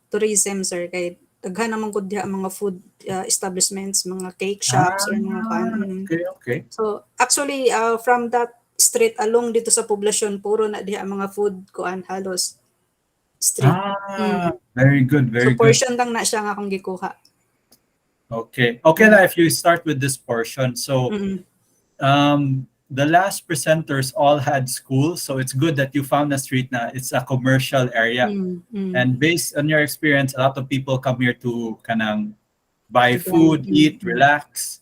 tourism sir kay daghan naman gud diha ang mga food establishments, mga cake shops or mga kuan. okay. So actually from that street along dito sa poblasyon puro na diha ang mga food kuan halos street. Very good, So very good. portion lang na siya nga akong gikuha. Okay na if you start with this portion. So the last presenters all had schools, so it's good that you found a street na it's a commercial area. And based on your experience, a lot of people come here to kanang buy food, eat, relax.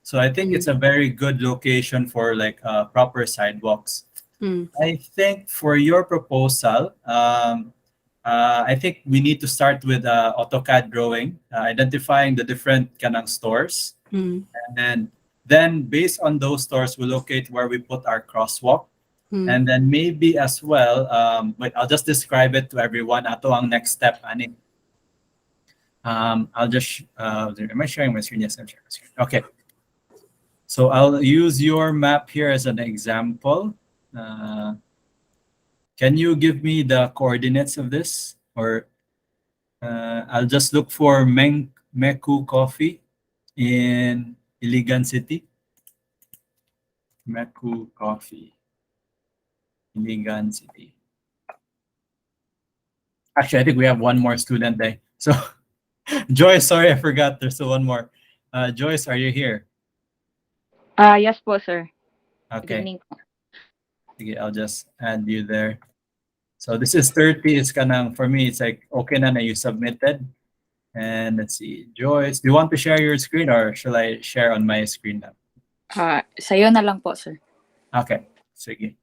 So I think it's a very good location for like proper sidewalks. I think for your proposal, I think we need to start with AutoCAD drawing, identifying the different kanang stores, and then based on those stores, we'll locate where we put our crosswalk. And then maybe as well, but I'll just describe it to everyone. Ato ang next step, ani. I'll just, am I sharing my screen? Yes, I'm sharing my screen. Okay. So I'll use your map here as an example. Can you give me the coordinates of this? Or I'll just look for Meku Coffee in Iligan City. Meku Coffee, Iligan City. Actually, I think we have one more student there. So, Joyce, sorry, I forgot. There's still one more. Joyce, are you here? Yes po, sir. Good Okay. evening. Okay, I'll just add you there. So this is 30. It's kanang, for me, it's like, okay na you submitted. And let's see, Joyce, do you want to share your screen or shall I share on my screen now? Sa'yo na lang po, sir. Okay, sige.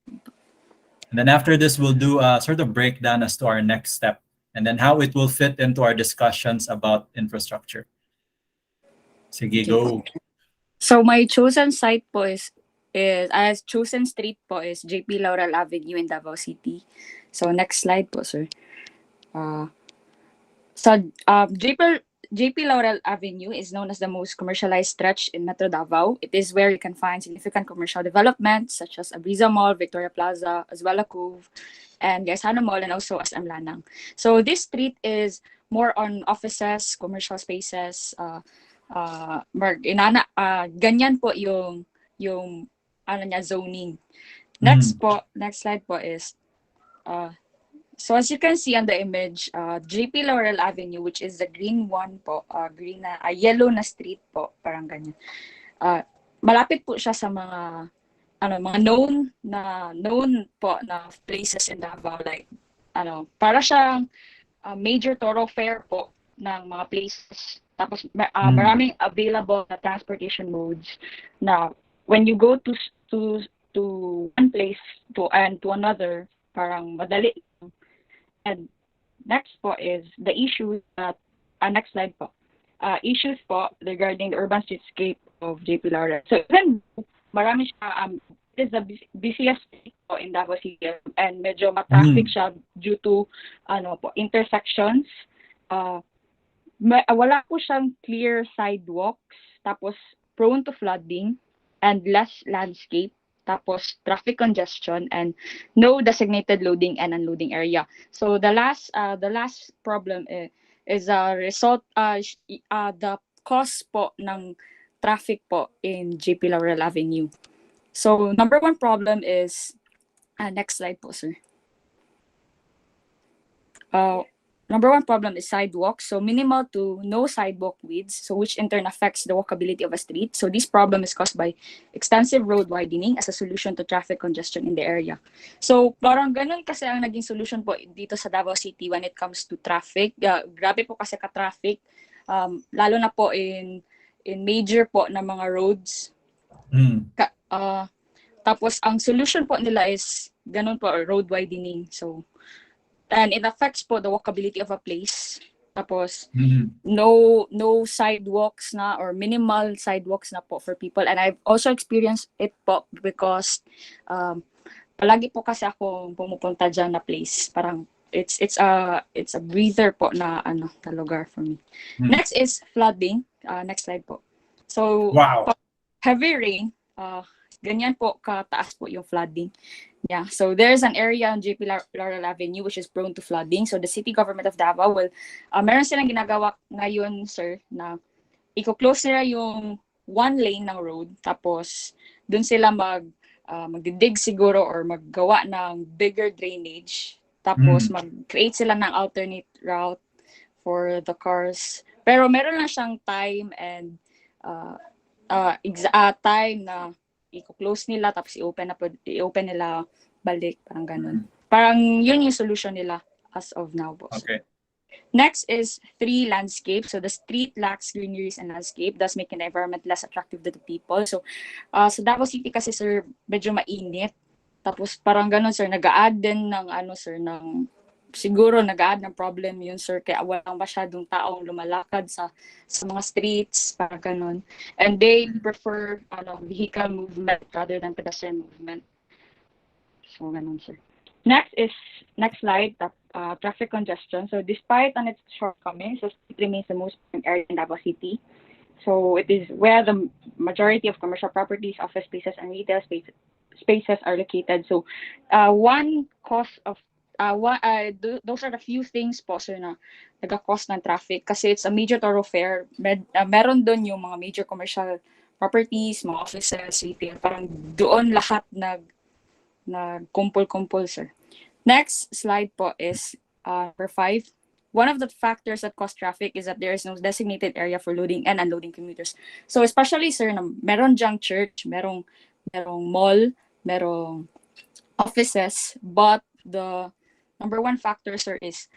And then after this, we'll do a sort of breakdown as to our next step and then how it will fit into our discussions about infrastructure. Sige, go. So my chosen site po is as chosen street po is JP Laurel Avenue in Davao City. So next slide po, sir. JP Laurel Avenue is known as the most commercialized stretch in Metro Davao. It is where you can find significant commercial developments such as Abriza Mall, Victoria Plaza, Azuela Cove, and Gaisano Mall, and also SM Lanang. So this street is more on offices, commercial spaces, ganyan po yung ano niya, zoning. Next slide po is so as you can see on the image, JP Laurel Avenue, which is the green one po, yellow na street po, parang ganyan. Malapit po siya sa mga mga known po na places in Davao, like para siyang major thoroughfare po ng mga places. Tapos maraming available na transportation modes na when you go to one place to another, parang madali. And next po is the issues that next slide po. Issues po regarding the urban streetscape of JP Laurel. So even marami siya, it is the busiest street po in Davao City, and medyo matraffic siya due to intersections. Wala po siyang clear sidewalks, tapos prone to flooding and less landscape, tapos traffic congestion, and no designated loading and unloading area. So the last problem is a result the cause po ng traffic po in JP Laurel Avenue. So number one problem is next slide po, sir. Number one problem is sidewalks. So minimal to no sidewalk widths, so which in turn affects the walkability of a street. So this problem is caused by extensive road widening as a solution to traffic congestion in the area. So parang ganun kasi ang naging solution po dito sa Davao City when it comes to traffic. Grabe po kasi ka-traffic, lalo na po in major po na mga roads. Tapos ang solution po nila is ganun po, road widening. So and it affects po the walkability of a place. Tapos no sidewalks na or minimal sidewalks na po for people. And I've also experienced it po because palagi po kasi ako pumupunta dyan na place. Parang it's a breather po na na lugar for me. Next is flooding. Next slide po. So heavy rain, ganyan po kataas po yung flooding. Yeah, so there's an area on JP Laurel Avenue which is prone to flooding. So the city government of Davao will, meron silang ginagawa ngayon, sir, na i-close nila yung one lane ng road. Tapos dun sila magdidig siguro or maggawa ng bigger drainage. Tapos mag-create sila ng alternate route for the cars. Pero meron lang siyang time and time na i-close nila tapos i-open nila balik, parang ganun. Parang yun yung solution nila as of now, boss. Okay. Next is 3 landscape. So the street lacks greeneries and landscape, thus making the environment less attractive to the people. So sa Davao City kasi, sir, medyo mainit. Tapos parang ganun, sir, nag-a-add din ng siguro nag-a-add ng problem yun, sir, kaya walang masyadong taong lumalakad sa mga streets, parang ganun. And they prefer vehicle movement rather than pedestrian movement. So ganun, sir. Next slide, traffic congestion. So despite on its shortcomings, it remains the most important area in Davao City. So it is where the majority of commercial properties, office spaces, and retail spaces are located. So one cause of those are the few things po, sir, na nag-cause ng traffic kasi it's a major thoroughfare. Meron doon yung mga major commercial properties, mga offices, retail, parang doon lahat nagkumpul-kumpul, sir. Next slide po is number 5. One of the factors that cause traffic is that there is no designated area for loading and unloading commuters. So especially, sir, meron dyang church, merong mall, merong offices, but the number one factor, sir, is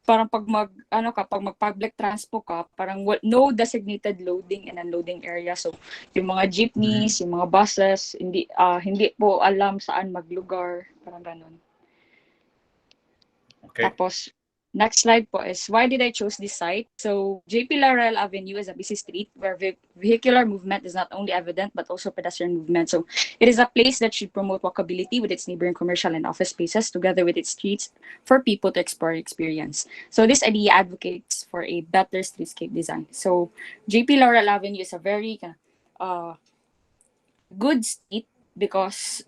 parang pag mag-public transport ka, parang no designated loading and unloading area. So yung mga jeepneys, yung mga buses, hindi po alam saan maglugar, parang ganun. Okay. Tapos next slide po is why did I choose this site? So JP Laurel Avenue is a busy street where vehicular movement is not only evident but also pedestrian movement. So it is a place that should promote walkability with its neighboring commercial and office spaces together with its streets for people to explore and experience. So this idea advocates for a better streetscape design. So JP Laurel Avenue is a very good street because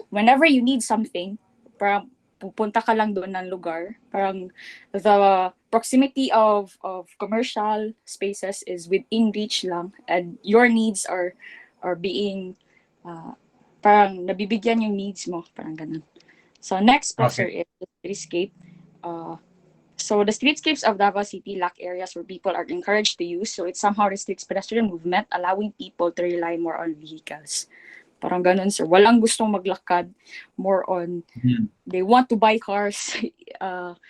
whenever you need something, parang pupunta ka lang doon ng lugar. Parang the proximity of commercial spaces is within reach lang, and your needs are being parang nabibigyan yung needs mo, parang ganun. So next po, sir, Okay. is the streetscape. So the streetscapes of Davao City lack areas where people are encouraged to use, so it somehow restricts pedestrian movement, allowing people to rely more on vehicles. Parang ganun, sir. Walang gustong maglakad, more on they want to buy cars, parang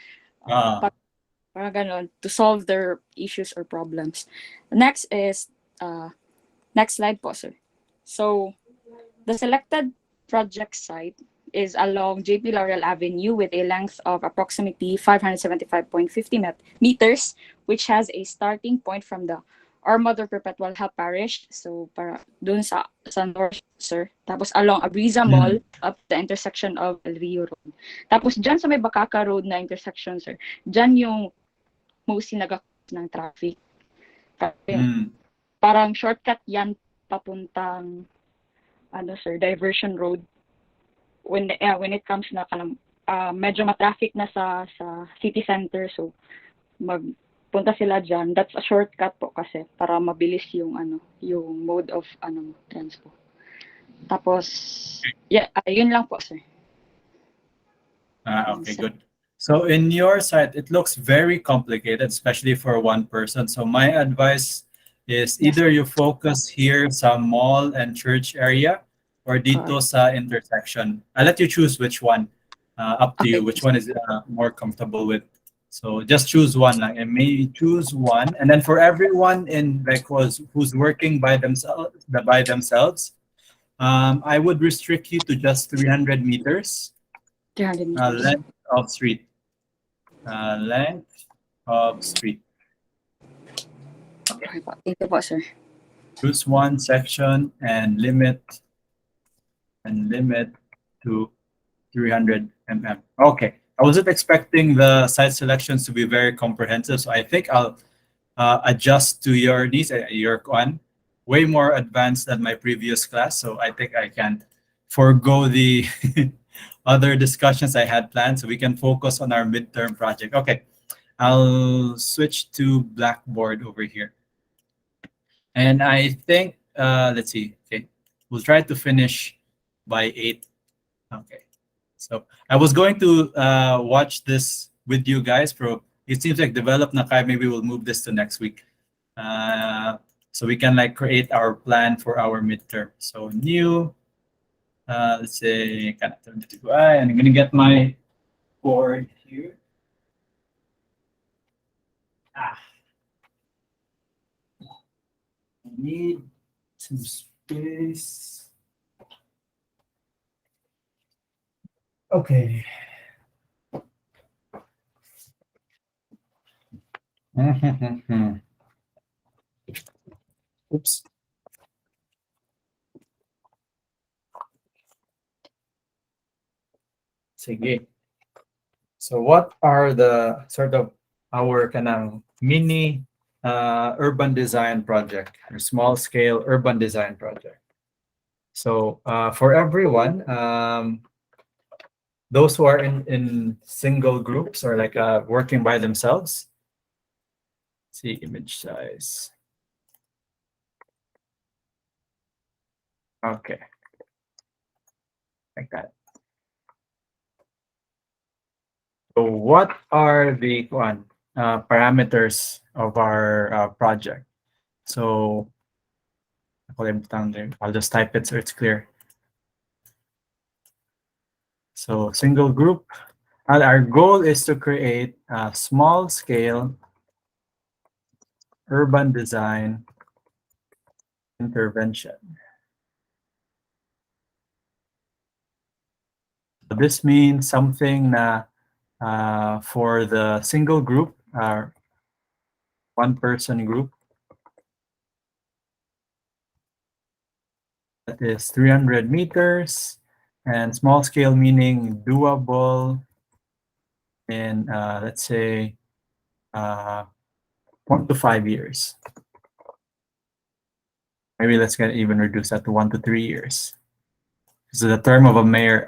ganun, to solve their issues or problems. Next is, next slide po, sir. So the selected project site is along JP Laurel Avenue with a length of approximately 575.50 meters, which has a starting point from the Our Mother Perpetual Help Parish. So, para dun sa north, sir. Tapos along Abriza Mall up the intersection of El Rio Road. Tapos dyan sa may Bakaka Road na intersection, sir. Dyan yung mostly ng traffic. Kasi parang shortcut yan papuntang sir, diversion road when it comes na medyo matraffic na sa city center, so magpunta sila dyan. That's a shortcut po kasi para mabilis yung yung mode of transport. Tapos yun lang po, sir. Okay, good. So in your site, it looks very complicated, especially for one person. So my advice is either you focus here sa mall and church area, or dito sa intersection. I'll let you choose which one. Up to you, which one is more comfortable with. So just choose one, and maybe choose one, and then for everyone in like who's working by themselves, I would restrict you to just 300 meters. 300 meters. Length of street. Length of street. Okay po. Thank you po, sir. Choose one section and limit to 300 mm. Okay. I wasn't expecting the site selections to be very comprehensive, so I think I'll adjust to your needs. You're way more advanced than my previous class, so I think I can forego the other discussions I had planned, so we can focus on our midterm project. Okay, I'll switch to Blackboard over here. And I think, let's see, okay, we'll try to finish by 8. Okay, so I was going to watch this with you guys, but it seems like develop na kaya, maybe we'll move this to next week. So we can like create our plan for our midterm. So new, let's say, I'm gonna get my board here. I need some space. Okay. Oops. Sige. So what are the sort of our kanang mini urban design project or small scale urban design project? So for everyone, those who are in single groups or like working by themselves, see image size. Okay, like that. So what are the parameters of our project? So I'll just type it so it's clear. So single group, our goal is to create a small scale urban design intervention. So this means something for the single group, one person group, that is 300 meters, and small scale meaning doable in, let's say, 1 to 5 years. Maybe let's get even reduce that to 1 to 3 years. So the term of a mayor,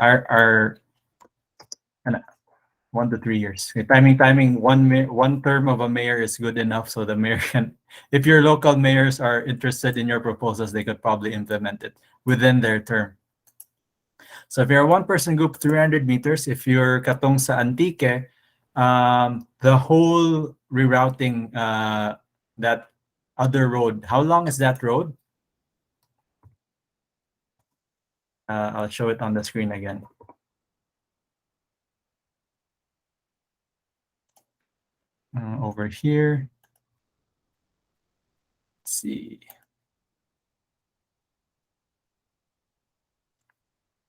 1 to 3 years. Okay, timing. One term of a mayor is good enough, so the mayor can. If your local mayors are interested in your proposals, they could probably implement it within their term. So if you're a one-person group, 300 meters. If you're katong sa Antique, the whole rerouting that other road. How long is that road? I'll show it on the screen again. Over here. Let's see.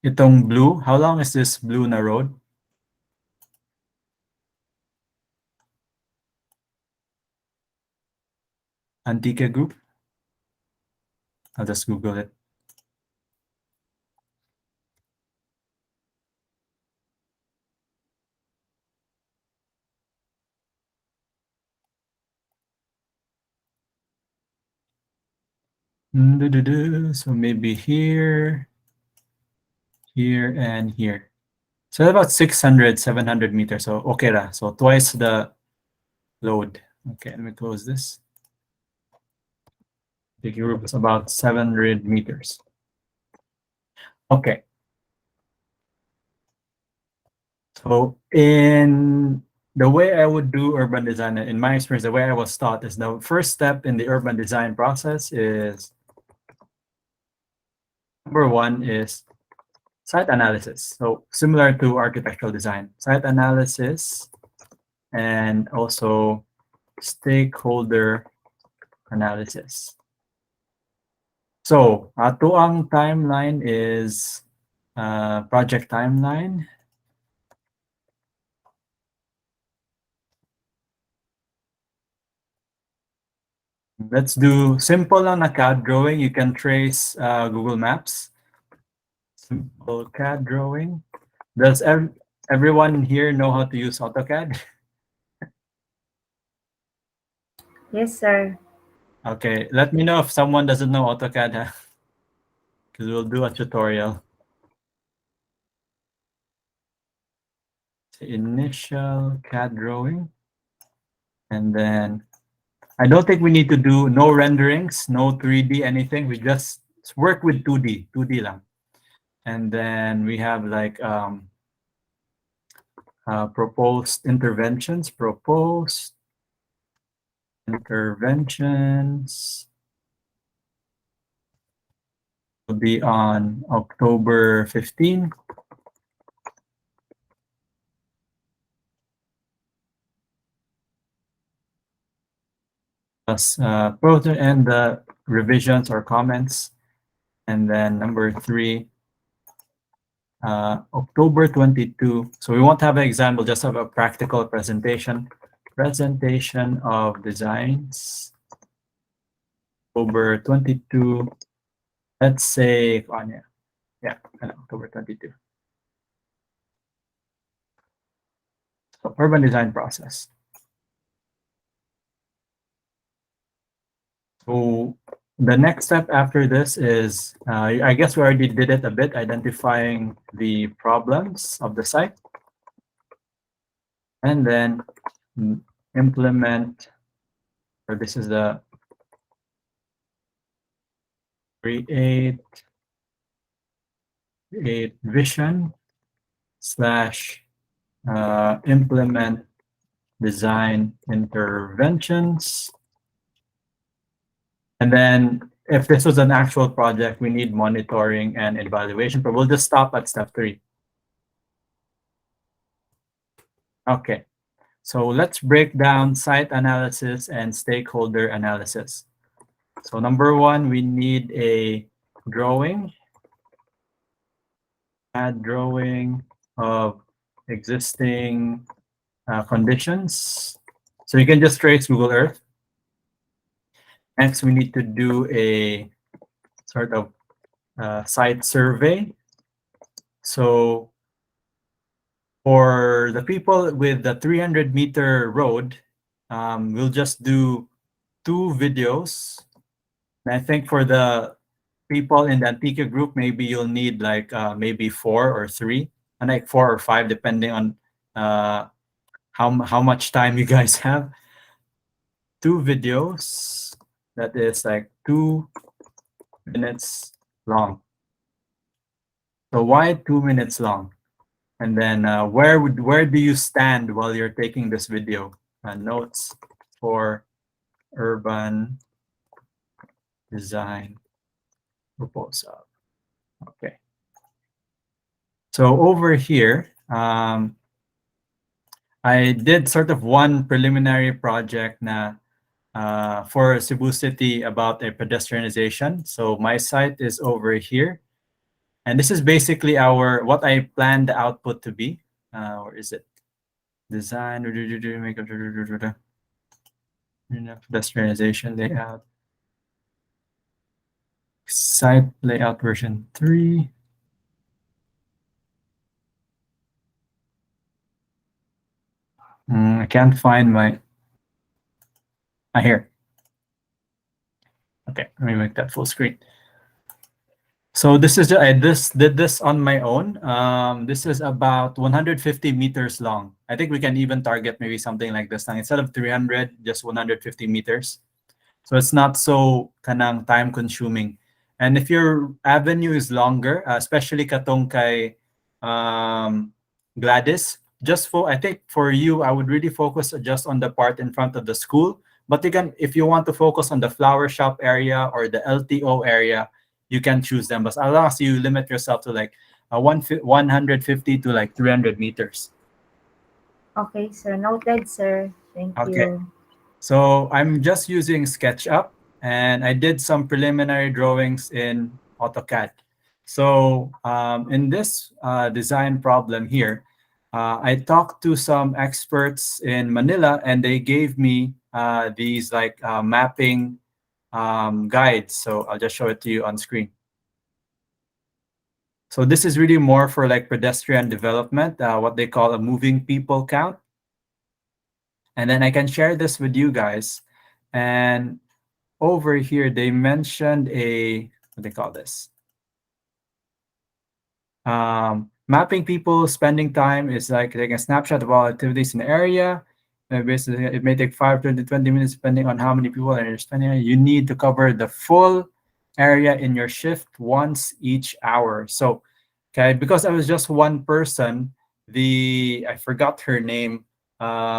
Itong blue, how long is this blue na road? Antique group? I'll just Google it. So maybe here, and here. So about 600, 700 meters. So okay ra. So twice the load. Okay, let me close this. The group is about 700 meters. Okay. So in the way I would do urban design, in my experience, the way I was taught is the first step in the urban design process is number one is site analysis. So similar to architectural design, site analysis and also stakeholder analysis. So ato ang timeline is project timeline. Let's do simple on a CAD drawing. You can trace Google Maps. Simple CAD drawing. Does everyone here know how to use AutoCAD? Yes, sir. Okay, let me know if someone doesn't know AutoCAD, because we'll do a tutorial. Initial CAD drawing, and then I don't think we need to do no renderings, no 3D anything. We just work with 2D lang. And then we have like proposed interventions will be on October 15. Plus and the revisions or comments. And then number 3, October 22. So we won't have an exam, we'll just have a practical presentation. Presentation of designs. October 22. Let's say, October 22. So urban design process. So the next step after this is, I guess we already did it a bit, identifying the problems of the site. And then implement, or this is the create vision / implement design interventions. And then if this was an actual project, we need monitoring and evaluation, but we'll just stop at step 3. Okay, so let's break down site analysis and stakeholder analysis. So number 1, we need a drawing, add drawing of existing conditions. So you can just trace Google Earth. Next, we need to do a sort of site survey. So for the people with the 300-meter road, we'll just do 2 videos. And I think for the people in the Antique group, maybe you'll need like maybe 4 or 3, and like 4 or 5, depending on how much time you guys have. 2 videos that is like 2 minutes long. So why 2 minutes long? And then where do you stand while you're taking this video? Notes for urban design proposal. Okay. So over here, I did sort of one preliminary project for Cebu City about a pedestrianization. So my site is over here. And this is basically what I planned the output to be. Or is it? Design, makeup, pedestrianization layout. Site layout version 3. I can't find my. Here. Okay, let me make that full screen. So this is I did this on my own. This is about 150 meters long. I think we can even target maybe something like this. Instead of 300, just 150 meters. So it's not so kanang time consuming. And if your avenue is longer, especially katong kay Gladys, I think for you, I would really focus just on the part in front of the school. But you can, if you want to focus on the flower shop area or the LTO area, you can choose them. But as long as you limit yourself to like 150 to like 300 meters. Okay, sir. Noted, sir. Thank Okay. you. So I'm just using SketchUp, and I did some preliminary drawings in AutoCAD. So in this design problem here, I talked to some experts in Manila, and they gave me these like mapping guides. So I'll just show it to you on screen. So this is really more for like pedestrian development, what they call a moving people count. And then I can share this with you guys. And over here, they mentioned what they call this? Mapping people spending time is like taking a snapshot of all activities in the area. Basically, it may take 5 to 20 minutes depending on how many people are spending. You need to cover the full area in your shift once each hour. So, okay, because I was just one person, I forgot her name.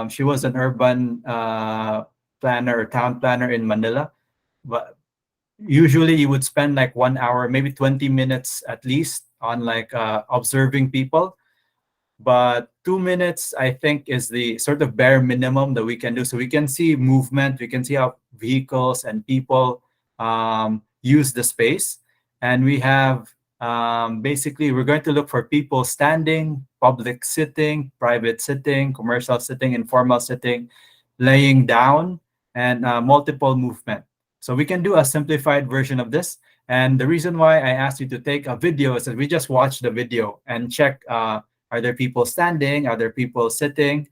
She was an urban planner or town planner in Manila. But usually you would spend like 1 hour, maybe 20 minutes at least on like observing people. But 2 minutes, I think, is the sort of bare minimum that we can do. So we can see movement, we can see how vehicles and people use the space. And we have basically, we're going to look for people standing, public sitting, private sitting, commercial sitting, informal sitting, laying down, and multiple movement. So we can do a simplified version of this. And the reason why I asked you to take a video is that we just watch the video and check, are there people standing? Are there people sitting?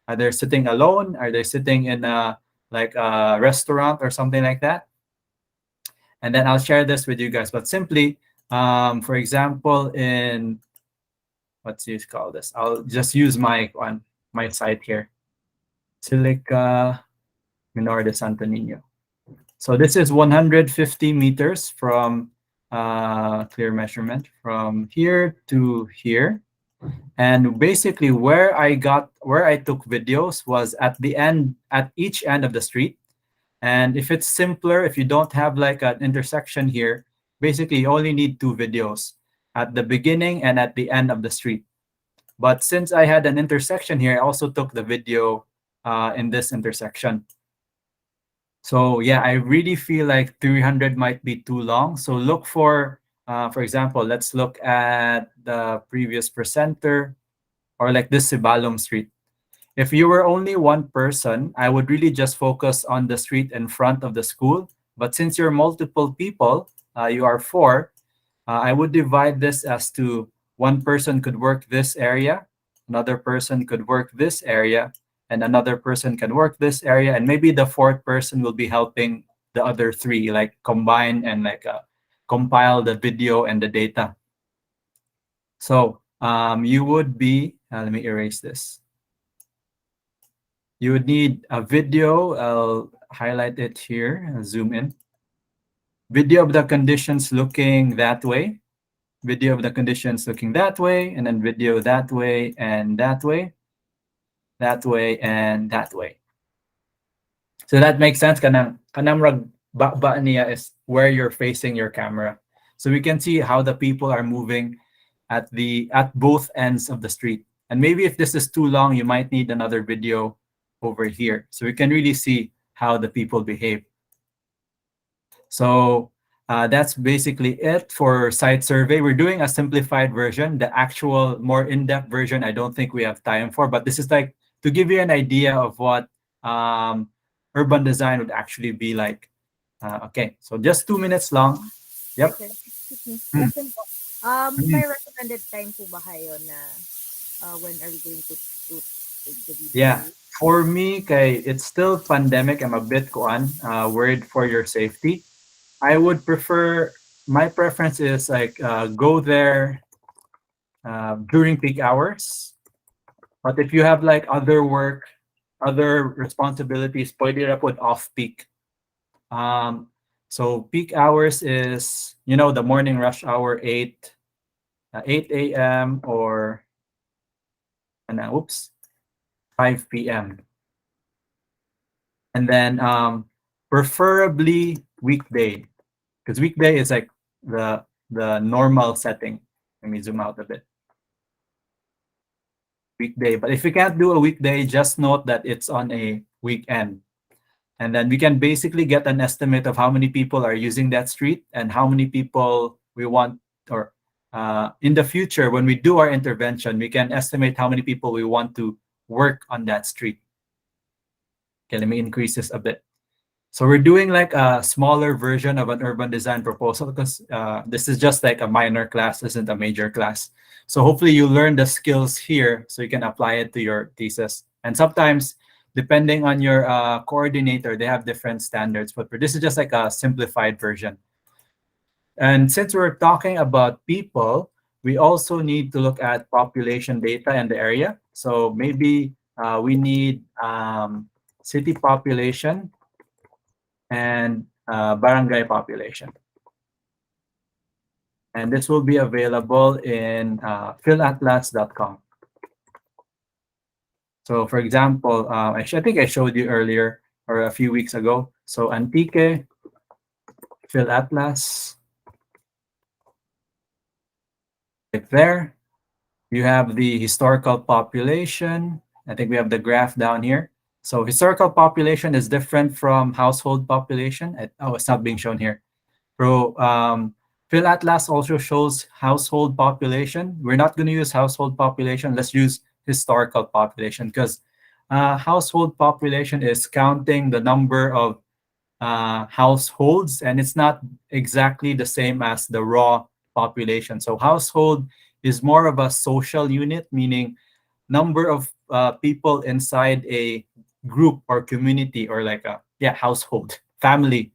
Are they sitting alone? Are they sitting in a restaurant or something like that? And then I'll share this with you guys. But simply, for example, in call this? I'll just use my site here, Silica Menor de Santo Niño. So this is 150 meters from clear measurement from here to here. And basically where I took videos was at each end of the street. And if it's simpler, if you don't have like an intersection here, basically you only need 2 videos at the beginning and at the end of the street. But since I had an intersection here, I also took the video in this intersection. So yeah, I really feel like 300 might be too long. So look for example, let's look at the previous presenter, or like this Sibalom Street. If you were only one person, I would really just focus on the street in front of the school. But since you're multiple people, you are 4, I would divide this as to one person could work this area, another person could work this area, and another person can work this area, and maybe the 4th person will be helping the other 3, like combine and like compile the video and the data. So you would be, let me erase this. You would need a video. I'll highlight it here, zoom in. Video of the conditions looking that way. Video of the conditions looking that way, and then video that way and that way, that way and that way. So that makes sense. Kanang rag ba niya is where you're facing your camera. So we can see how the people are moving at both ends of the street. And maybe if this is too long, you might need another video over here. So we can really see how the people behave. So that's basically it for site survey. We're doing a simplified version. The actual more in-depth version, I don't think we have time for, but this is like to give you an idea of what urban design would actually be like. Okay, so just 2 minutes long. Yep. Okay. Excuse me. Mm. Question po. May recommended time po ba kayo na when are we going to take the video? Yeah. For me, kay it's still pandemic. I'm a bit worried for your safety. I would prefer. My preference is like go there during peak hours. But if you have like other work, other responsibilities, pwede na put off peak. So peak hours is the morning rush hour 8 a.m. or 5 p.m. And then preferably weekday, because weekday is like the normal setting. Let me zoom out a bit. Weekday, but if you can't do a weekday, just note that it's on a weekend. And then we can basically get an estimate of how many people are using that street and how many people we want, or in the future, when we do our intervention, we can estimate how many people we want to work on that street. Okay, let me increase this a bit. So we're doing like a smaller version of an urban design proposal because this is just like a minor class, isn't a major class. So hopefully you learn the skills here so you can apply it to your thesis. And sometimes, depending on your coordinator, they have different standards. But this is just like a simplified version. And since we're talking about people, we also need to look at population data in the area. So maybe we need city population and barangay population. And this will be available in philatlas.com. So for example, I think I showed you earlier or a few weeks ago. So Antique, Philatlas, right there. You have the historical population. I think we have the graph down here. So historical population is different from household population. It's not being shown here. So Philatlas also shows household population. We're not going to use household population. Let's use historical population because household population is counting the number of households, and it's not exactly the same as the raw population. So household is more of a social unit, meaning number of people inside a group or community, or like a household, family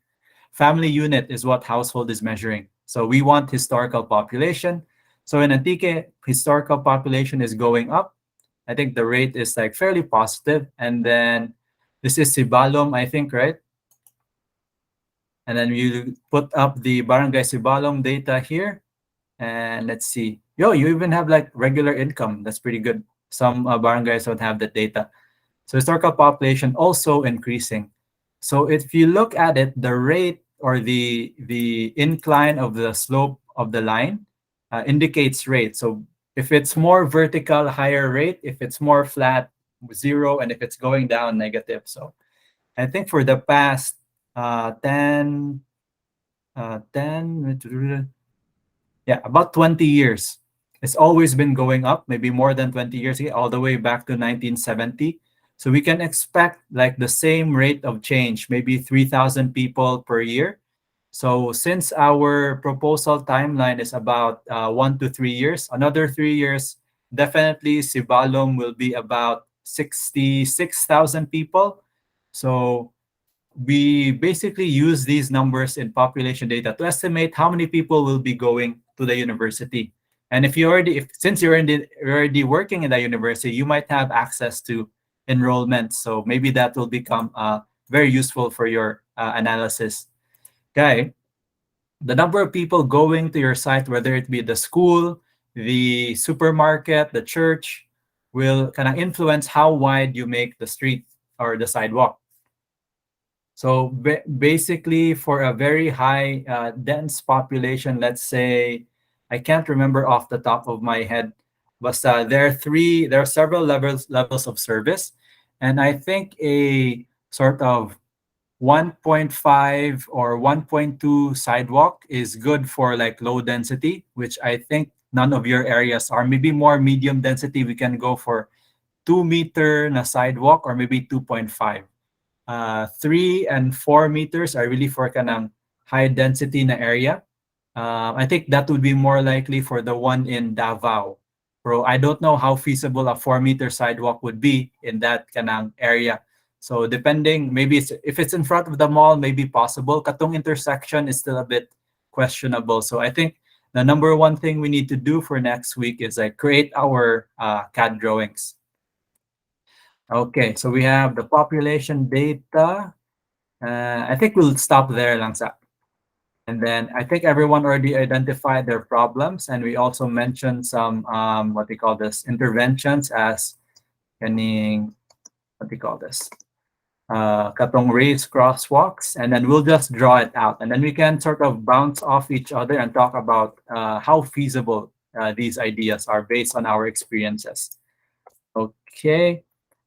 unit is what household is measuring. So we want historical population. So in Antique, historical population is going up. I think the rate is like fairly positive. And then this is Sibalom, I think, right? And then you put up the barangay Sibalom data here. And let's see. You even have like regular income. That's pretty good. Some barangays don't have that data. So historical population also increasing. So if you look at it, the rate or the incline of the slope of the line indicates rate. So if it's more vertical, higher rate. If it's more flat, 0. And if it's going down, negative. So I think for the past 10, about 20 years, it's always been going up, maybe more than 20 years, all the way back to 1970. So we can expect like the same rate of change, maybe 3,000 people per year. So since our proposal timeline is about 1 to 3 years, another 3 years, definitely Sibalom will be about 66,000 people. So we basically use these numbers in population data to estimate how many people will be going to the university. And since you're already working in the university, you might have access to enrollment. So maybe that will become very useful for your analysis. Okay. The number of people going to your site, whether it be the school, the supermarket, the church, will kind of influence how wide you make the street or the sidewalk. So basically, for a very high dense population, let's say, I can't remember off the top of my head, but there are several levels of service, and I think a sort of 1.5 or 1.2 sidewalk is good for like low density, which I think none of your areas are. Maybe more medium density, we can go for 2 meter na sidewalk or maybe 2.5. 3 and 4 meters are really for kanang high density na area. I think that would be more likely for the one in Davao. Bro, I don't know how feasible a 4 meter sidewalk would be in that kanang area. So depending, maybe if it's in front of the mall, maybe possible. Katong intersection is still a bit questionable. So I think the number one thing we need to do for next week is like create our CAD drawings. Okay, so we have the population data. I think we'll stop there lang sa. And then I think everyone already identified their problems, and we also mentioned some what they call this interventions as kaning what they call this katong raised crosswalks, and then we'll just draw it out, and then we can sort of bounce off each other and talk about how feasible these ideas are based on our experiences. Okay.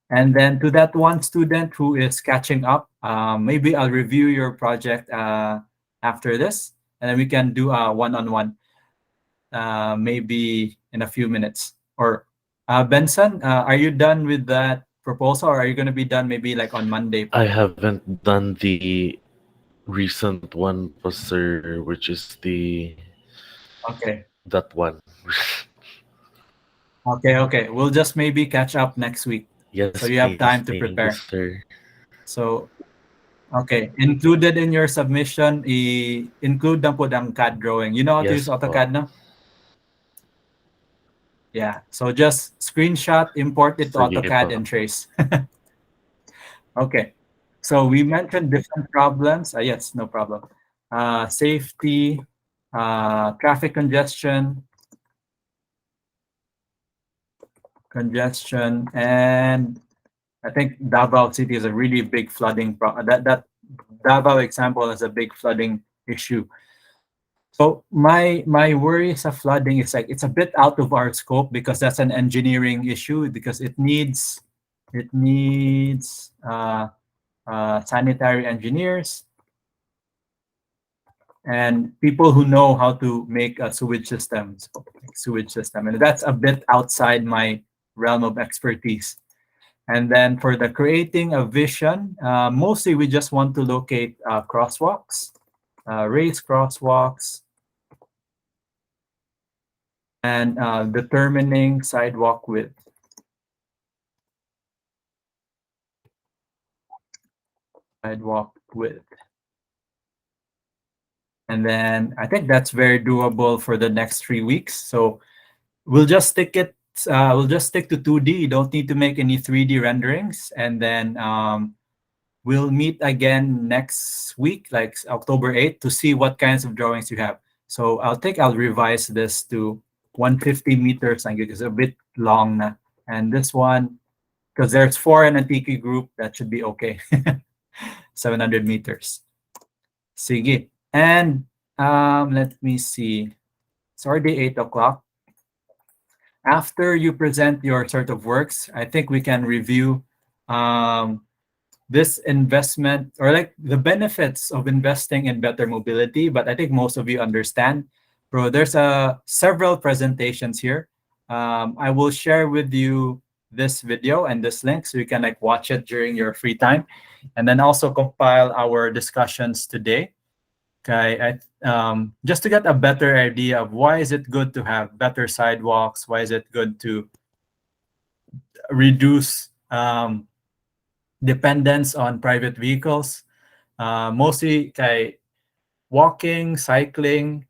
And then to that one student who is catching up, maybe I'll review your project after this, and then we can do a one-on-one, maybe in a few minutes. Or Benson, are you done with that proposal, or are you going to be done maybe like on Monday? I haven't done the recent one, sir, which is the that one. Okay. We'll just maybe catch up next week. Yes, so you have time to prepare. Thank you, sir. So, okay, included in your submission, include na po ang CAD drawing. You know how to use AutoCAD, no? Yeah, so just screenshot, import it to AutoCAD and trace. Okay, so we mentioned different problems. Yes, no problem. Safety, traffic congestion, and I think Davao City is a really big flooding that Davao example is a big flooding issue. So my worry sa flooding is like it's a bit out of our scope because that's an engineering issue, because it needs sanitary engineers and people who know how to make a sewage system, and that's a bit outside my realm of expertise. And then for the creating a vision, mostly we just want to locate crosswalks, raise crosswalks, and determining sidewalk width. And then I think that's very doable for the next 3 weeks. So we'll just stick to 2D. You don't need to make any 3D renderings. And then we'll meet again next week, like October 8th, to see what kinds of drawings you have. So I'll revise this to 150 meters. I think it's a bit long na. And this one, because there's 4 in a Tiki group, that should be okay. 700 meters. Sige. And let me see. It's already 8 o'clock. After you present your sort of works, I think we can review this investment, or like the benefits of investing in better mobility. But I think most of you understand. Bro, there's several presentations here. I will share with you this video and this link so you can like watch it during your free time, and then also compile our discussions today. Okay, just to get a better idea of why is it good to have better sidewalks, why is it good to reduce dependence on private vehicles. Mostly kay walking, cycling,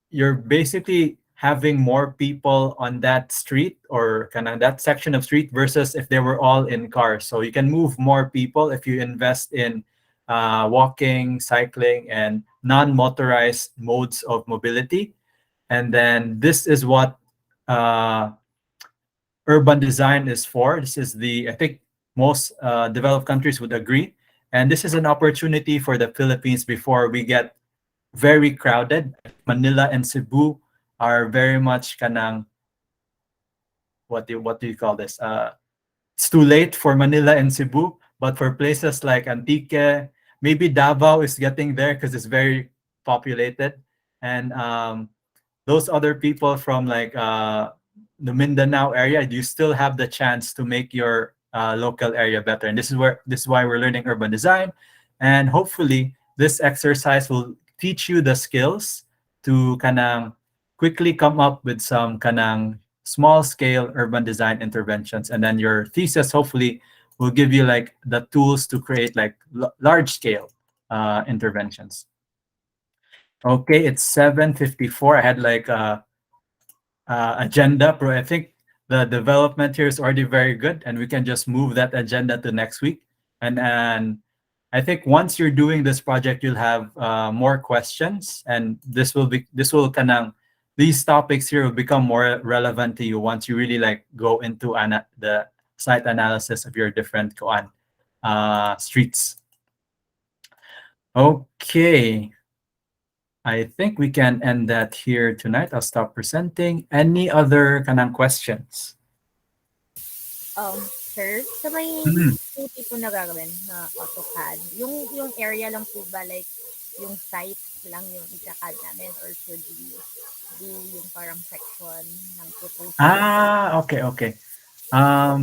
you're basically having more people on that street or kind of that section of street versus if they were all in cars. So you can move more people if you invest in walking, cycling, and non-motorized modes of mobility. And then this is what uh, urban design is for. This is I think most developed countries would agree. And this is an opportunity for the Philippines before we get very crowded. Manila and Cebu are very much kanang what do you call this? It's too late for Manila and Cebu, but for places like Antique, maybe Davao is getting there because it's very populated, and those other people from like the Mindanao area, you still have the chance to make your local area better. And this is why we're learning urban design, and hopefully this exercise will teach you the skills to kanang quickly come up with some kanang small scale urban design interventions, and then your thesis hopefully will give you like the tools to create like large scale interventions. Okay, it's 7:54. I had like agenda, but I think the development here is already very good, and we can just move that agenda to next week. And I think once you're doing this project, you'll have more questions, and these topics here will become more relevant to you once you really like go into the site analysis of your different streets. Okay. I think we can end that here tonight. I'll stop presenting. Any other kanang questions? Sir, sa may Mhm. puti po na gagawin na AutoCAD, yung area lang po ba, like, yung site lang yung ika-CAD namin, or should we do yung parang section ng proposal? Okay.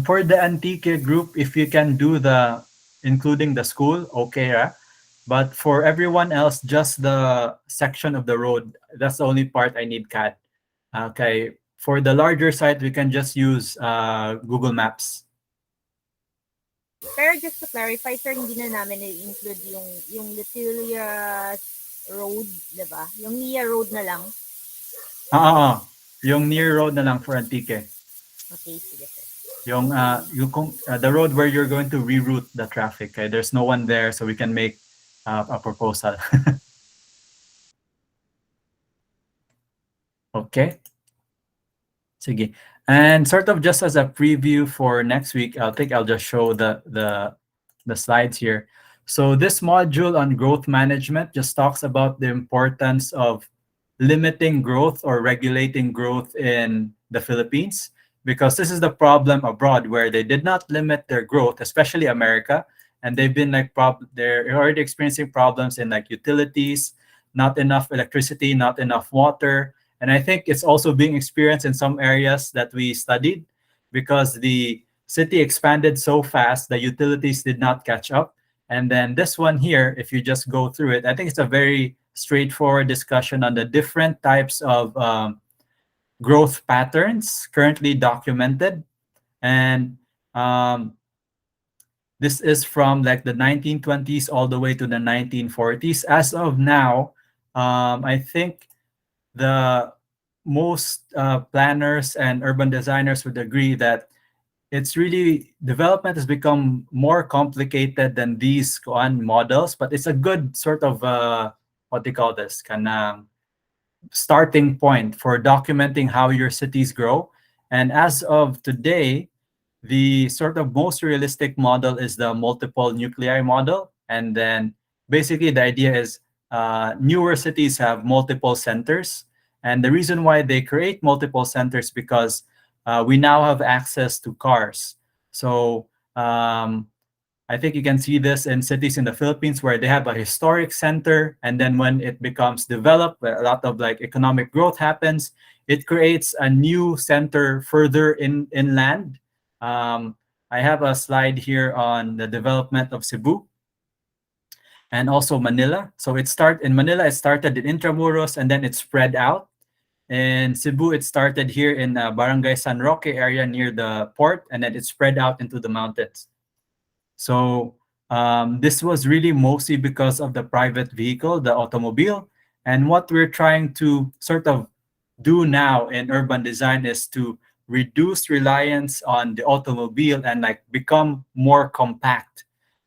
For the Antique group, if you can do including the school, okay, but for everyone else, just the section of the road. That's the only part I need CAD. Okay. For the larger site, we can just use Google Maps. Pero just to clarify, sir, hindi na namin i-include yung Lto Road, di ba? Yung Nia Road na lang. Yung near road na lang for Antique. Okay, sige, sir. The road where you're going to reroute the traffic. Okay? There's no one there, so we can make a proposal. Okay. Sige. And sort of just as a preview for next week, I think I'll just show the slides here. So this module on growth management just talks about the importance of limiting growth or regulating growth in the Philippines, because this is the problem abroad where they did not limit their growth, especially America, and they've been like they're already experiencing problems in like utilities, not enough electricity, not enough water. And I think it's also being experienced in some areas that we studied, because the city expanded so fast, the utilities did not catch up. And then this one here, if you just go through it, I think it's a very straightforward discussion on the different types of growth patterns currently documented. And this is from like the 1920s all the way to the 1940s. As of now, I think the most planners and urban designers would agree that it's really, development has become more complicated than these models, but it's a good sort of what they call this kind of starting point for documenting how your cities grow. And as of today, the sort of most realistic model is the multiple nuclei model. And then basically the idea is newer cities have multiple centers. And the reason why they create multiple centers because we now have access to cars. So I think you can see this in cities in the Philippines where they have a historic center, and then when it becomes developed, where a lot of like economic growth happens, it creates a new center further inland. I have a slide here on the development of Cebu and also Manila. So in Manila, it started in Intramuros and then it spread out. In Cebu, it started here in Barangay San Roque area near the port, and then it spread out into the mountains. So this was really mostly because of the private vehicle, the automobile. And what we're trying to sort of do now in urban design is to reduce reliance on the automobile and like become more compact,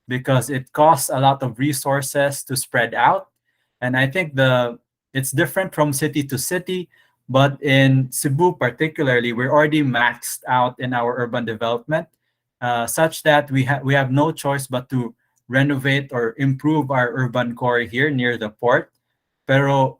because it costs a lot of resources to spread out. And I think it's different from city to city, but in Cebu particularly, we're already maxed out in our urban development, such that we have no choice but to renovate or improve our urban core here near the port. Pero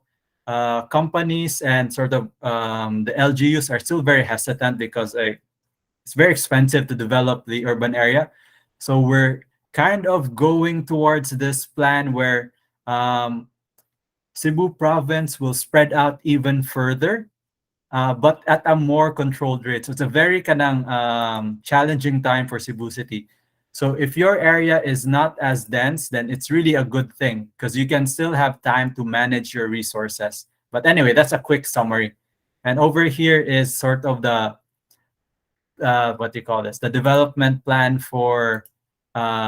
companies and sort of the LGUs are still very hesitant because it's very expensive to develop the urban area. So we're kind of going towards this plan where Cebu province will spread out even further, but at a more controlled rate. So it's a very challenging time for Cebu City. So if your area is not as dense, then it's really a good thing because you can still have time to manage your resources. But anyway, that's a quick summary. And over here is sort of the what do you call this? The development plan for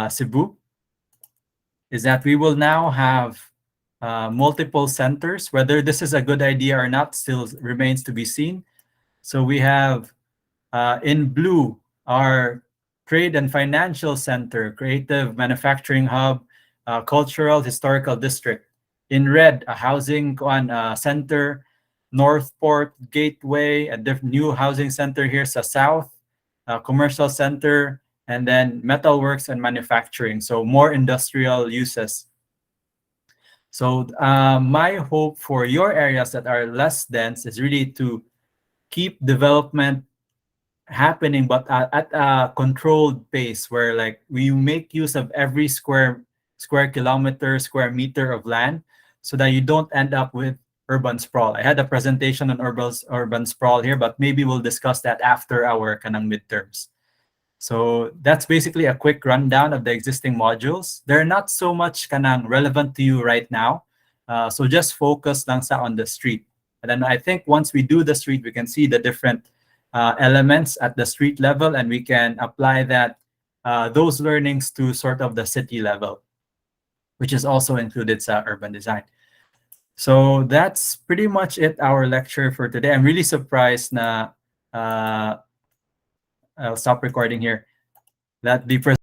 Cebu is that we will now have multiple centers. Whether this is a good idea or not still remains to be seen. So we have in blue our trade and financial center, creative manufacturing hub, cultural historical district. In red, a housing center, Northport Gateway, a new housing center here sa south, commercial center, and then metalworks and manufacturing. So more industrial uses. So my hope for your areas that are less dense is really to keep development happening, but at a controlled pace where like we make use of every square kilometer, square meter of land, so that you don't end up with urban sprawl. I had a presentation on urban sprawl here, but maybe we'll discuss that after our kanang midterms. So that's basically a quick rundown of the existing modules. They're not so much kanang relevant to you right now. So just focus lang sa on the street. And then I think once we do the street, we can see the different elements at the street level, and we can apply those learnings to sort of the city level, which is also included sa urban design. So that's pretty much it, our lecture for today. I'm really surprised na I'll stop recording here, that the